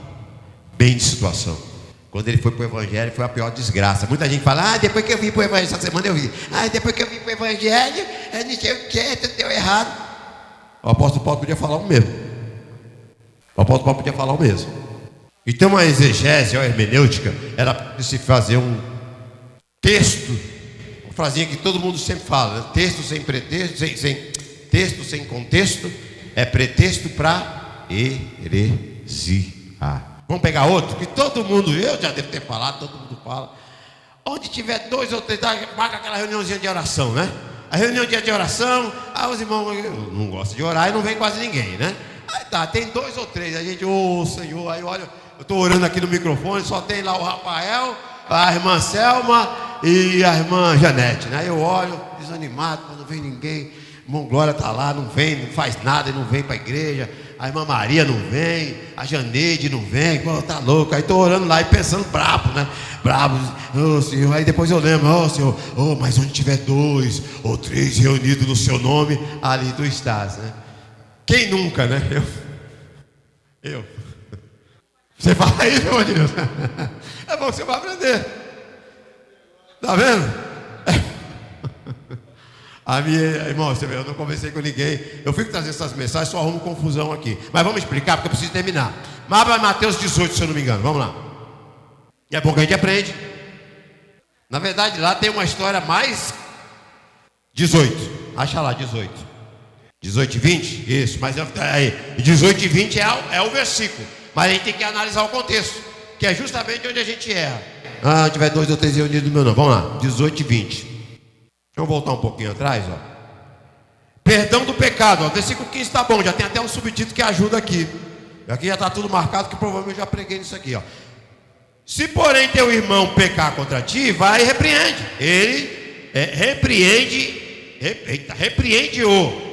A: bem de situação. Quando ele foi para o evangelho, foi a pior desgraça. Muita gente fala: depois que eu vim para o evangelho, essa semana eu vi, depois que eu vim para o evangelho, eu não sei o que, tudo deu errado. O apóstolo Paulo podia falar o mesmo. Então a exegese, a hermenêutica, era se fazer um texto, uma frasinha que todo mundo sempre fala, né? Texto sem pretexto, texto sem contexto, é pretexto para heresia. Vamos pegar outro, que todo mundo, eu já devo ter falado, todo mundo fala. Onde tiver 2 ou 3, marca aquela reuniãozinha de oração, né? A reunião de oração, os irmãos não gostam de orar e não vem quase ninguém, né? Aí tá, tem 2 ou 3, a gente, Senhor, aí olha, eu estou orando aqui no microfone, só tem lá o Rafael, a irmã Selma e a irmã Janete, né? Aí eu olho, desanimado, mas não vem ninguém. O irmão Glória está lá, não vem, não faz nada, não vem para a igreja. A irmã Maria não vem, a Janeide não vem, pô, tá louco. Aí estou orando lá e pensando brabo, né? Brabo, Senhor. Aí depois eu lembro, Senhor, mas onde tiver 2 ou 3 reunidos no seu nome, ali tu estás, né? Quem nunca, né? Eu. Você fala isso, meu Deus. É bom que você vai aprender. Tá vendo? A minha irmão, você vê, eu não conversei com ninguém. Eu fico trazendo essas mensagens, só arrumo confusão aqui. Mas vamos explicar, porque eu preciso terminar. Mas Mateus 18, se eu não me engano, vamos lá. E é bom que a gente aprende. Na verdade, lá tem uma história mais 18. Acha lá, 18. 18 e 20? Isso, mas aí, 18 e 20 é o versículo. Mas a gente tem que analisar o contexto, que é justamente onde a gente erra. Tiver 2 ou 3 reunidos no meu nome. Vamos lá, 18 e 20. Deixa eu voltar um pouquinho atrás, Perdão do pecado, versículo 15 está bom, já tem até um subtítulo que ajuda aqui. Aqui já está tudo marcado, que provavelmente eu já preguei nisso aqui, Se porém teu irmão pecar contra ti, vai e repreende. Ele repreende-o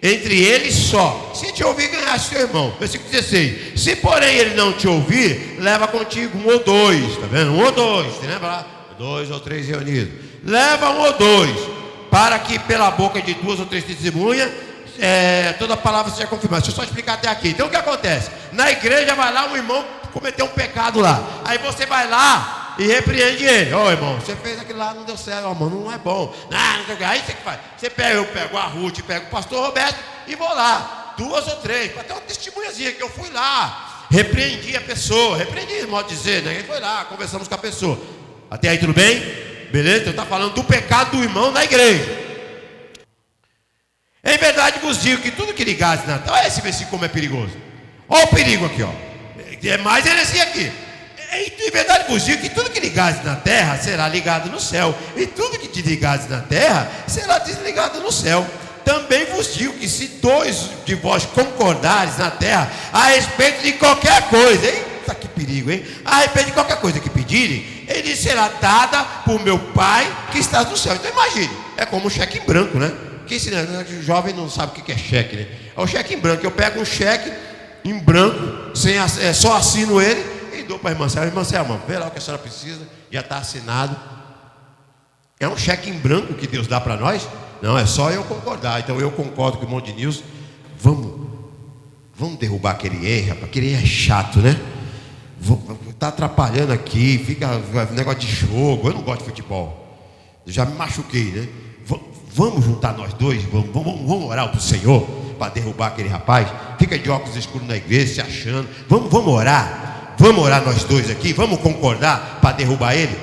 A: entre eles só. Se te ouvir, ganhaste teu irmão. Versículo 16. Se porém ele não te ouvir, leva contigo 1 ou 2. Está vendo? 1 ou 2. Você lembra lá? 2 ou 3 reunidos. Leva 1 ou 2, para que pela boca de 2 ou 3 testemunhas, toda palavra seja confirmada. Deixa eu só explicar até aqui. Então o que acontece? Na igreja vai lá um irmão cometer um pecado lá. Aí você vai lá e repreende ele. Irmão, você fez aquilo lá, não deu certo, mano, não é bom. Não sei o que. Aí você que faz? Eu pego a Ruth, pego o pastor Roberto e vou lá. 2 ou 3, para ter uma testemunhazinha que eu fui lá. Repreendi a pessoa. Repreendi, modo de dizer, né? Ele foi lá, conversamos com a pessoa. Até aí tudo bem? Beleza? Então está falando do pecado do irmão na igreja. Em verdade vos digo que tudo que ligares na terra. Olha esse versículo como é perigoso. Olha o perigo aqui, É mais heresia aqui. Em verdade vos digo que tudo que ligares na terra será ligado no céu, e tudo que desligares na terra será desligado no céu. Também vos digo que se 2 de vós concordares na terra a respeito de qualquer coisa, eita que perigo, hein? A respeito de qualquer coisa que pedirem, ele será dada por meu Pai que está no céu. Então imagine, é como um cheque em branco, né? Porque o jovem não sabe o que é cheque, né? É o cheque em branco. Eu pego um cheque em branco, só assino ele e dou para a irmã Selma. Irmã Selma, vê lá o que a senhora precisa, já está assinado. É um cheque em branco que Deus dá para nós? Não, é só eu concordar. Então eu concordo com o irmão Denilson. Vamos derrubar aquele erro, rapaz. Aquele erro é chato, né? Está atrapalhando aqui, fica negócio de jogo. Eu não gosto de futebol. Eu já me machuquei, né? Vamos juntar nós dois, vamos orar para o Senhor para derrubar aquele rapaz. Fica de óculos escuros na igreja, se achando. Vamos orar. Vamos orar nós dois aqui. Vamos concordar para derrubar ele.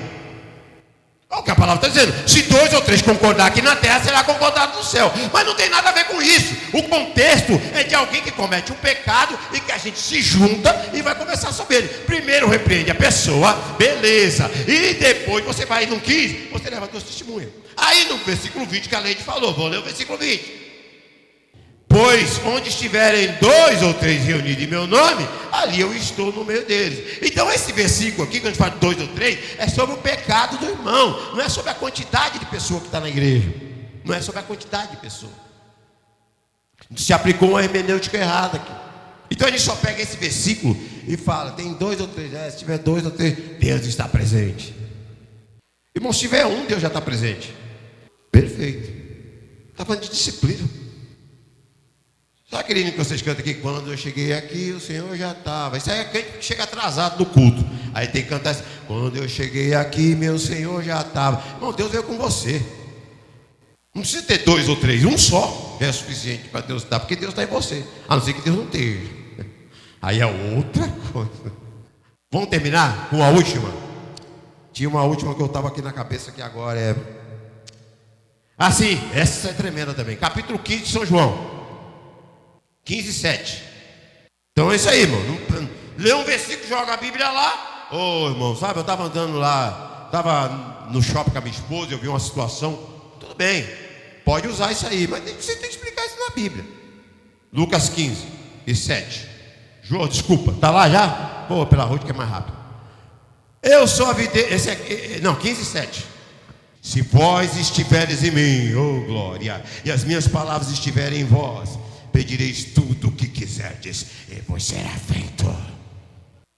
A: Olha o que a palavra está dizendo. Se 2 ou 3 concordar aqui na terra, será concordado no céu. Mas não tem nada a ver com isso. O contexto é de alguém que comete um pecado e que a gente se junta e vai conversar sobre ele. Primeiro repreende a pessoa, beleza. E depois você vai, não quis, você leva 2 testemunhas. Aí no versículo 20 que a Leide falou, vou ler o versículo 20. Pois onde estiverem 2 ou 3 reunidos em meu nome, ali eu estou no meio deles. Então esse versículo aqui, quando a gente fala de 2 ou 3, é sobre o pecado do irmão. Não é sobre a quantidade de pessoa que está na igreja. Não é sobre a quantidade de pessoa. Se aplicou uma hermenêutica errada aqui. Então a gente só pega esse versículo e fala, tem 2 ou 3, se tiver 2 ou 3, Deus está presente. Irmão, se tiver um, Deus já está presente. Perfeito. Está falando de disciplina. Sabe aquele hino que vocês cantam aqui? Quando eu cheguei aqui, o Senhor já estava. Isso aí é quem chega atrasado no culto. Aí tem que cantar assim: quando eu cheguei aqui, meu Senhor já estava. Irmão, Deus veio com você. Não precisa ter 2 ou 3, um só já é suficiente para Deus estar, porque Deus está em você. A não ser que Deus não esteja. Aí é outra coisa. Vamos terminar com a última. Tinha uma última que eu estava aqui na cabeça que agora sim, essa é tremenda também. Capítulo 15 de São João. 15:7. Então é isso aí, irmão. Lê um versículo, joga a Bíblia lá. Ô, irmão, sabe, eu estava andando lá, estava no shopping com a minha esposa, eu vi uma situação. Tudo bem, pode usar isso aí, mas você tem que explicar isso na Bíblia. Lucas 15 e 7. João, desculpa, está lá já? Vou pela rua que é mais rápido. Eu sou a videira. Esse é, não, 15 e 7. Se vós estiveres em mim, oh glória, e as minhas palavras estiverem em vós, pedireis tudo o que quiserdes, e vos será feito.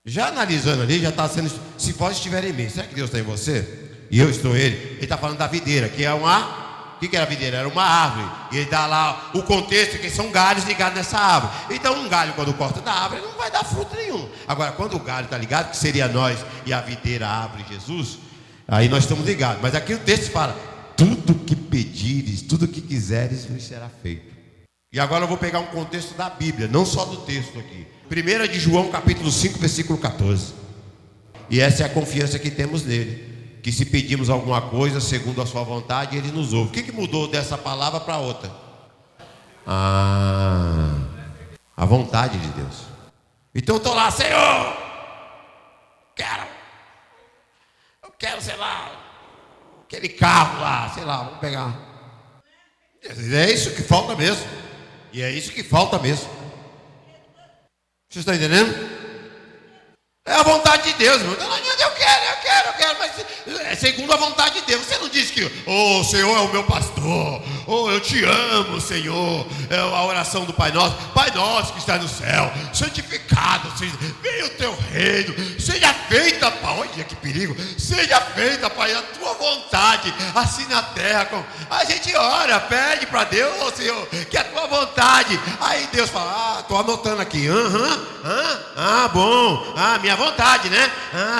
A: Já analisando ali, já está sendo. Se vós estiverem em mim, será que Deus está em você? E eu estou nele. Ele está falando da videira, que é uma. O que era a videira? Era uma árvore. E ele dá lá o contexto, que são galhos ligados nessa árvore. Então um galho, quando corta da árvore, não vai dar fruto nenhum. Agora, quando o galho está ligado, que seria nós, e a videira, a árvore, Jesus, aí nós estamos ligados. Mas aqui o texto fala: tudo que pedires, tudo que quiseres, vos será feito. E agora eu vou pegar um contexto da Bíblia, não só do texto aqui. 1 de João, capítulo 5, versículo 14. E essa é a confiança que temos nele, que se pedimos alguma coisa segundo a sua vontade, ele nos ouve. O que mudou dessa palavra para outra? A vontade de Deus. Então eu estou lá: Senhor, eu quero, sei lá, aquele carro lá, sei lá, vamos pegar. É isso que falta mesmo. E é isso que falta mesmo. Vocês estão entendendo? É a vontade de Deus, irmão. Então não adianta, eu quero, mas é segundo a vontade de Deus. Você não diz que, o Senhor é o meu pastor, eu te amo, Senhor. É a oração do Pai Nosso. Pai Nosso que está no céu, santificado venha o teu reino, seja feita, Pai, olha que perigo, seja feita, Pai, a tua vontade, assim na terra. A gente ora, pede para Deus, Senhor, que a tua vontade. Aí Deus fala: estou anotando aqui. Bom, minha vontade, né?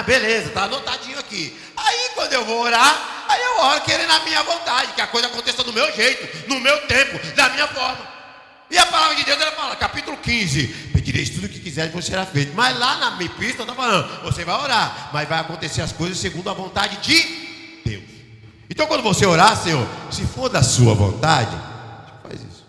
A: Beleza, está anotadinho aqui. Aí quando eu vou orar, aí eu oro querendo a minha vontade, que a coisa aconteça do meu jeito, no meu tempo, da minha forma. E a palavra de Deus, ela fala, capítulo 15: pedireis tudo o que quiseres, você será feito. Mas lá na minha epístola está falando: você vai orar, mas vai acontecer as coisas segundo a vontade de Deus. Então quando você orar: Senhor, se for da sua vontade, faz isso.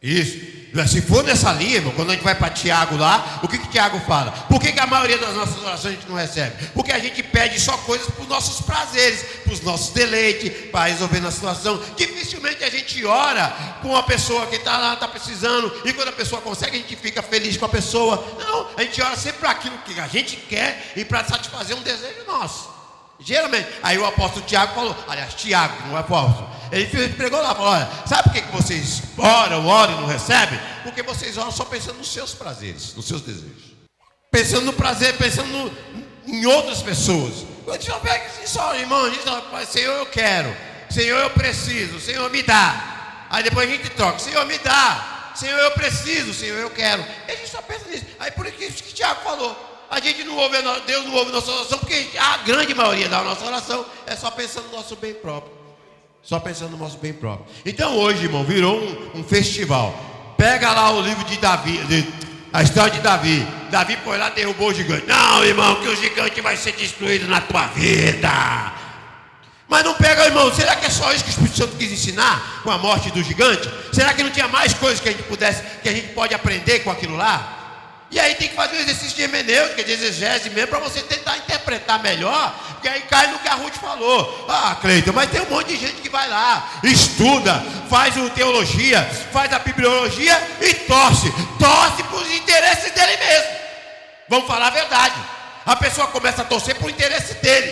A: Isso. Se for nessa linha, irmão, quando a gente vai para Tiago lá, o que Tiago fala? Por que a maioria das nossas orações a gente não recebe? Porque a gente pede só coisas para os nossos prazeres, para os nossos deleites, para resolver na situação. Dificilmente a gente ora com uma pessoa que está lá, está precisando, e quando a pessoa consegue, a gente fica feliz com a pessoa. Não, a gente ora sempre para aquilo que a gente quer e para satisfazer um desejo nosso. Geralmente, aí o apóstolo Tiago falou, aliás, Tiago, que não é apóstolo, ele pregou lá, falou: olha, sabe por que vocês oram e não recebem? Porque vocês oram só pensando nos seus prazeres, nos seus desejos, pensando no prazer, pensando em outras pessoas. Eu só pego só, irmão, diz: Senhor, eu quero, Senhor, eu preciso, Senhor, me dá. Aí depois a gente troca: Senhor, me dá, Senhor, eu preciso, Senhor, eu quero. E a gente só pensa nisso. Aí por isso que Tiago falou: a gente não ouve, Deus não ouve nossa oração, porque a grande maioria da nossa oração é só pensando no nosso bem próprio. Só pensando no nosso bem próprio. Então hoje, irmão, virou um festival. Pega lá o livro de Davi, a história de Davi. Davi foi lá, derrubou o gigante. Não, irmão, que o gigante vai ser destruído na tua vida. Mas não pega, irmão, será que é só isso que o Espírito Santo quis ensinar com a morte do gigante? Será que não tinha mais coisas que a gente pode aprender com aquilo lá? E aí tem que fazer um exercício de hermenêutica, de exegese mesmo, para você tentar interpretar melhor, porque aí cai no que a Ruth falou. Cleiton, mas tem um monte de gente que vai lá, estuda, faz teologia, faz a bibliologia e torce para os interesses dele mesmo. Vamos falar a verdade. A pessoa começa a torcer por interesse dele,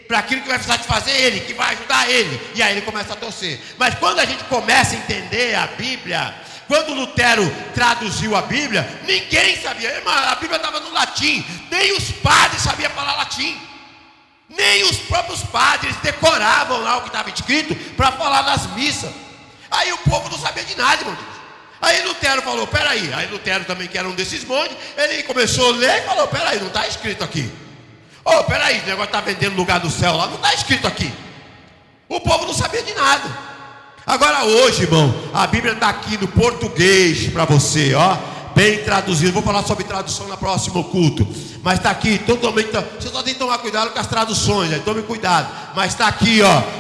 A: para aquilo que vai satisfazer ele, que vai ajudar ele, e aí ele começa a torcer. Mas quando a gente começa a entender a Bíblia, quando Lutero traduziu a Bíblia, ninguém sabia. A Bíblia estava no latim, nem os padres sabiam falar latim, nem os próprios padres decoravam lá o que estava escrito para falar nas missas. Aí o povo não sabia de nada, irmão. Aí Lutero falou: peraí. Aí Lutero também, que era um desses monges, ele começou a ler e falou: peraí, não está escrito aqui. Peraí, o negócio está vendendo lugar do céu lá, não está escrito aqui. O povo não sabia de nada. Agora hoje, irmão, a Bíblia está aqui no português para você, bem traduzido. Vou falar sobre tradução no próximo culto, mas está aqui totalmente. Você só tem que tomar cuidado com as traduções, tome cuidado. Mas está aqui,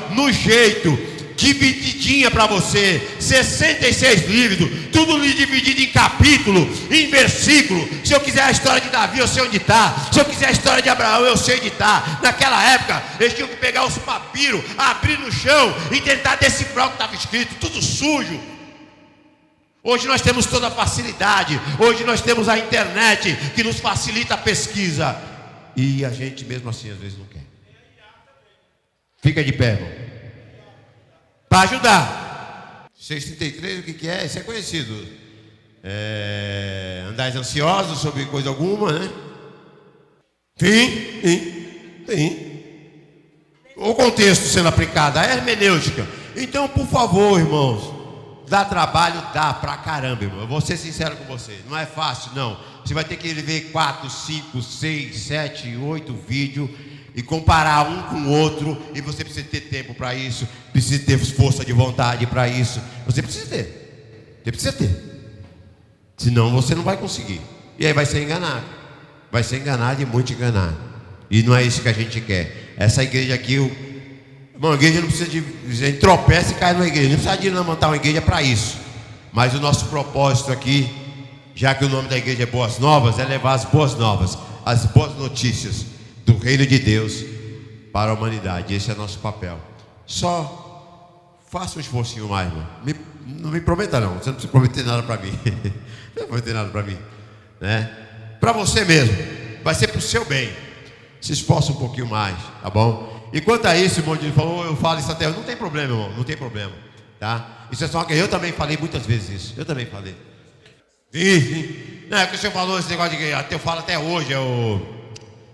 A: no jeito divididinha para você, 66 livros, tudo dividido em capítulo, em versículo. Se eu quiser a história de Davi, eu sei onde está. Se eu quiser a história de Abraão, eu sei onde está. Naquela época, eles tinham que pegar os papiros, abrir no chão e tentar decifrar o que estava escrito, tudo sujo. Hoje nós temos toda a facilidade, hoje nós temos a internet que nos facilita a pesquisa, e a gente mesmo assim às vezes não quer. Fica de pé, irmão, para ajudar. 633, o que é? Isso é conhecido. Andais ansiosos sobre coisa alguma, né? Sim. O contexto sendo aplicado, a hermenêutica. Então, por favor, irmãos, dá trabalho, dá pra caramba, irmão. Eu vou ser sincero com você, não é fácil, não. Você vai ter que ver 4, 5, 6, 7, 8 vídeos e comparar um com o outro. E você precisa ter tempo para isso, precisa ter força de vontade para isso. Você precisa ter. Senão você não vai conseguir. E aí vai ser enganado. Vai ser enganado e muito enganado. E não é isso que a gente quer. Essa igreja aqui, irmão, a igreja não precisa de. A gente tropeça e cai na igreja. Não precisa de montar uma igreja para isso. Mas o nosso propósito aqui, já que o nome da igreja é Boas Novas, é levar as boas novas, as boas notícias do reino de Deus para a humanidade. Esse é nosso papel. Só faça um esforcinho mais, irmão. Não me prometa não. Você não precisa prometer nada para mim. Não prometer nada para mim, né? Para você mesmo. Vai ser para o seu bem. Se esforça um pouquinho mais, tá bom? E quanto a isso, irmão, ele falou, eu falo isso até hoje. Não tem problema, irmão, não tem problema, tá? Isso é só que eu também falei muitas vezes isso. Eu também falei. Sim. Não, é que o senhor falou esse negócio de que eu falo até hoje, é o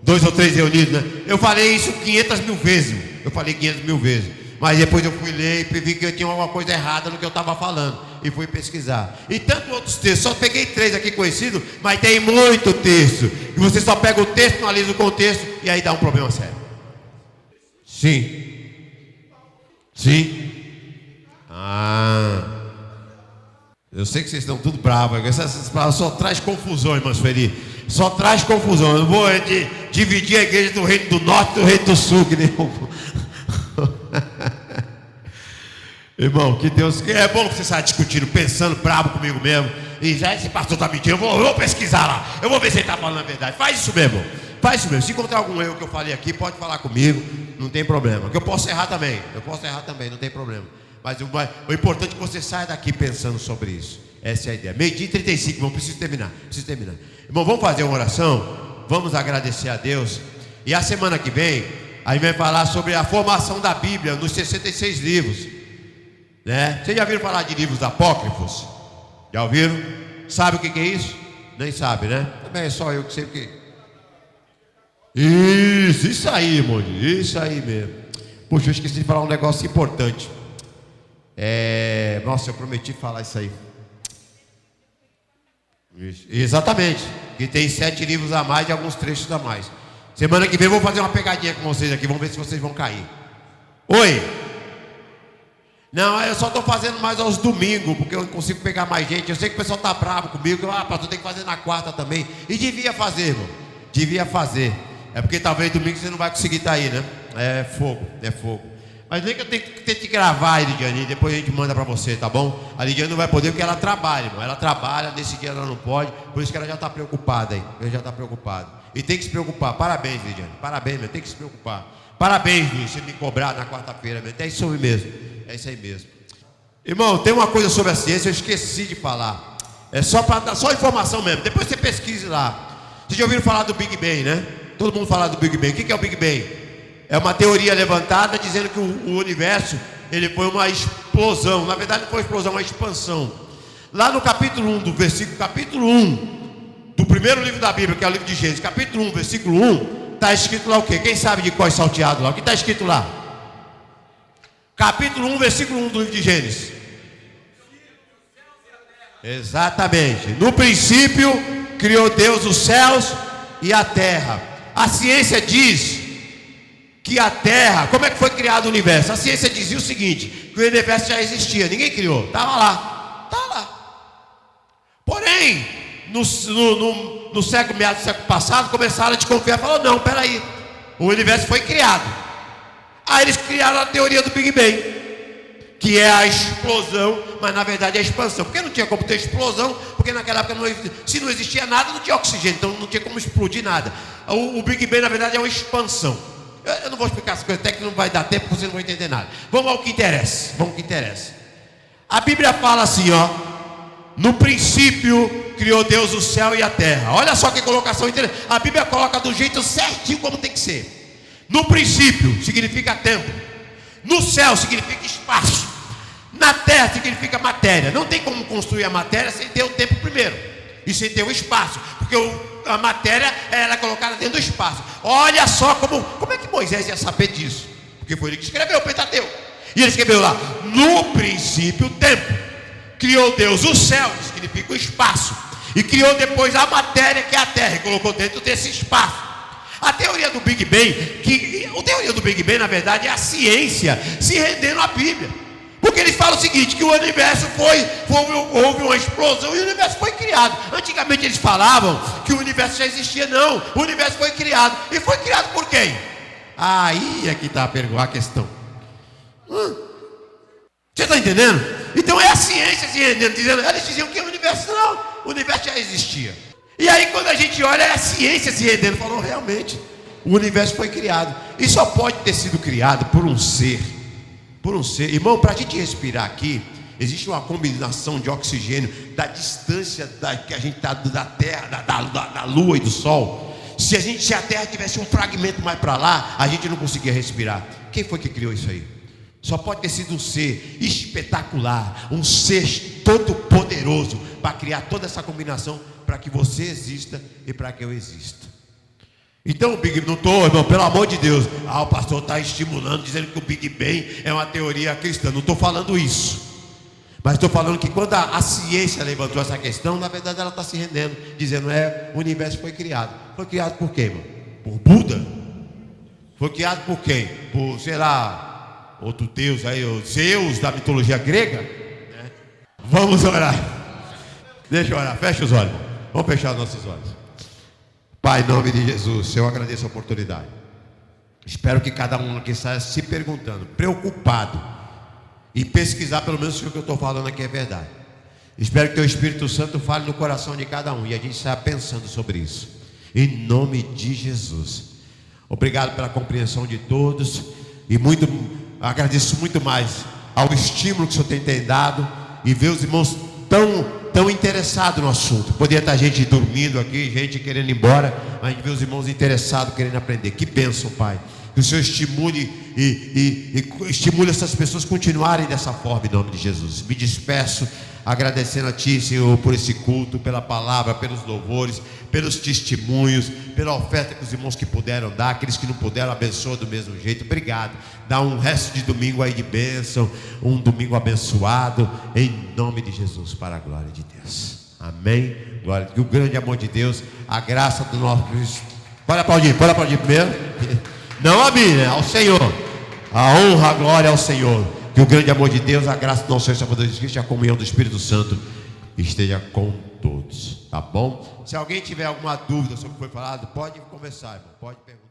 A: 2 ou 3 reunidos, né? Eu falei isso 500 mil vezes. Eu falei 500 mil vezes. Mas depois eu fui ler e vi que eu tinha alguma coisa errada no que eu estava falando. E fui pesquisar. E tanto outros textos, só peguei 3 aqui conhecidos, mas tem muito texto. E você só pega o texto, analisa o contexto e aí dá um problema sério. Sim. Eu sei que vocês estão tudo bravos. Essas palavras só traz confusão, irmão Sueli. Só traz confusão. Eu não vou dividir a igreja do reino do norte e do reino do sul, que nem irmão, que Deus. É bom que você saia discutindo, pensando, bravo comigo mesmo. E já esse pastor está mentindo, eu vou pesquisar lá. Eu vou ver se ele está falando a verdade. Faz isso mesmo. Se encontrar algum erro que eu falei aqui, pode falar comigo, não tem problema. Que eu posso errar também, não tem problema. Mas o importante é que você saia daqui pensando sobre isso. Essa é a ideia. 12:35, irmão, preciso terminar. Irmão, vamos fazer uma oração. Vamos agradecer a Deus. E a semana que vem, a gente vai falar sobre a formação da Bíblia nos 66 livros, né? Vocês já ouviram falar de livros apócrifos? Já ouviram? Sabe o que é isso? Nem sabe, né? Também é só eu que sei o que. Isso aí, irmão. Isso aí mesmo. Puxa, eu esqueci de falar um negócio importante. Nossa, eu prometi falar isso aí. Isso. Exatamente. Que tem 7 livros a mais e alguns trechos a mais. Semana que vem eu vou fazer uma pegadinha com vocês aqui. Vamos ver se vocês vão cair. Oi. Não, eu só estou fazendo mais aos domingos, porque eu não consigo pegar mais gente. Eu sei que o pessoal está bravo comigo. Pastor, tem que fazer na quarta também. E devia fazer, irmão. Devia fazer. É porque talvez domingo você não vai conseguir estar aí, né? É fogo. Mas nem que eu tenho que te gravar, Lidiane, e depois a gente manda para você, tá bom? A Lidiane não vai poder porque ela trabalha, irmão. Ela trabalha, nesse dia ela não pode. Por isso que ela já está preocupada aí. Ela já está preocupada. E tem que se preocupar. Parabéns, Lidiane. Parabéns, meu. Tem que se preocupar. Parabéns, Luiz, você me cobrar na quarta-feira, meu. É isso aí mesmo. É isso aí mesmo. Irmão, tem uma coisa sobre a ciência, eu esqueci de falar. É só para dar só informação mesmo. Depois você pesquise lá. Vocês já ouviram falar do Big Bang, né? Todo mundo fala do Big Bang. O que é o Big Bang? É uma teoria levantada dizendo que o universo ele foi uma explosão. Na verdade não foi uma explosão, uma expansão. Lá no capítulo 1 capítulo 1 do primeiro livro da Bíblia, que é o livro de Gênesis, capítulo 1, versículo 1, está escrito lá o quê? Quem sabe de cor salteado lá? O que está escrito lá? Capítulo 1, versículo 1 do livro de Gênesis. Exatamente. No princípio criou Deus os céus e a terra. A ciência diz que a terra, como é que foi criado o universo? A ciência dizia o seguinte, que o universo já existia, ninguém criou, estava lá. Porém, no século, meados do século passado, começaram a desconfiar, falaram, não, peraí, o universo foi criado. Aí eles criaram a teoria do Big Bang. que é a explosão, mas na verdade é a expansão. Porque não tinha como ter explosão, porque naquela época se não existia nada, não tinha oxigênio, então não tinha como explodir nada. O Big Bang na verdade é uma expansão. Eu não vou explicar essas coisas, até que não vai dar tempo, você não vai entender nada. Vamos ao que interessa, A Bíblia fala assim, ó: no princípio criou Deus o céu e a terra. Olha só que colocação interessante. A Bíblia coloca do jeito certinho como tem que ser. No princípio significa tempo. No céu significa espaço. Na terra significa matéria. Não tem como construir a matéria sem ter o tempo primeiro e sem ter o espaço, porque a matéria era colocada dentro do espaço. Olha só como é que Moisés ia saber disso, porque foi ele que escreveu o Pentateuco. E ele escreveu lá: no princípio tempo. Criou Deus o céu, que significa o espaço, e criou depois a matéria, que é a terra, e colocou dentro desse espaço. A teoria do Big Bang, na verdade, é a ciência se rendendo à Bíblia. Porque eles falam o seguinte: que o universo houve uma explosão e o universo foi criado. Antigamente eles falavam que o universo já existia. Não, o universo foi criado. E foi criado por quem? Aí é que está a questão. Você está entendendo? Então é a ciência se rendendo, dizendo, eles diziam que o universo já existia. E aí quando a gente olha, é a ciência se rendendo, falou, realmente, o universo foi criado. E só pode ter sido criado por um ser. Irmão, para a gente respirar aqui, existe uma combinação de oxigênio da distância que a gente está da Terra, da Lua e do Sol. Se a Terra tivesse um fragmento mais para lá, a gente não conseguia respirar. Quem foi que criou isso aí? Só pode ter sido um ser espetacular, um ser todo poderoso, para criar toda essa combinação, para que você exista e para que eu exista. Então o Big Bang, não estou, irmão, pelo amor de Deus, o pastor está estimulando, dizendo que o Big Bang é uma teoria cristã. Não estou falando isso, mas estou falando que quando a ciência levantou essa questão, na verdade ela está se rendendo, dizendo, o universo foi criado. Foi criado por quem, irmão? Por Buda? Foi criado por quem? Por, sei lá, outro deus aí, o Zeus da mitologia grega? Vamos orar. Deixa eu orar, fecha os olhos, vamos fechar os nossos olhos. Pai, em nome de Jesus, eu agradeço a oportunidade. Espero que cada um aqui saia se perguntando, preocupado, e pesquisar pelo menos se o que eu estou falando aqui é verdade. Espero que teu Espírito Santo fale no coração de cada um e a gente saia pensando sobre isso. Em nome de Jesus. Obrigado pela compreensão de todos. E agradeço muito mais ao estímulo que o Senhor tem dado. E ver os irmãos tão interessados no assunto. Poderia estar gente dormindo aqui, gente querendo ir embora, mas a gente vê os irmãos interessados, querendo aprender. Que bênção, Pai. Que o Senhor estimule estimule essas pessoas a continuarem dessa forma, em nome de Jesus. Me despeço agradecendo a Ti, Senhor, por esse culto, pela palavra, pelos louvores, pelos testemunhos, pela oferta que os irmãos que puderam dar, aqueles que não puderam, abençoa do mesmo jeito. Obrigado. Dá um resto de domingo aí de bênção, um domingo abençoado, em nome de Jesus, para a glória de Deus. Amém. Glória. Que o grande amor de Deus, a graça do nosso Cristo. Pode aplaudir primeiro. Não a mim, né? Ao Senhor. A honra, a glória ao Senhor. Que o grande amor de Deus, a graça do nosso Senhor e Salvador Jesus Cristo e a comunhão do Espírito Santo esteja com todos. Tá bom? Se alguém tiver alguma dúvida sobre o que foi falado, pode conversar, irmão. Pode perguntar.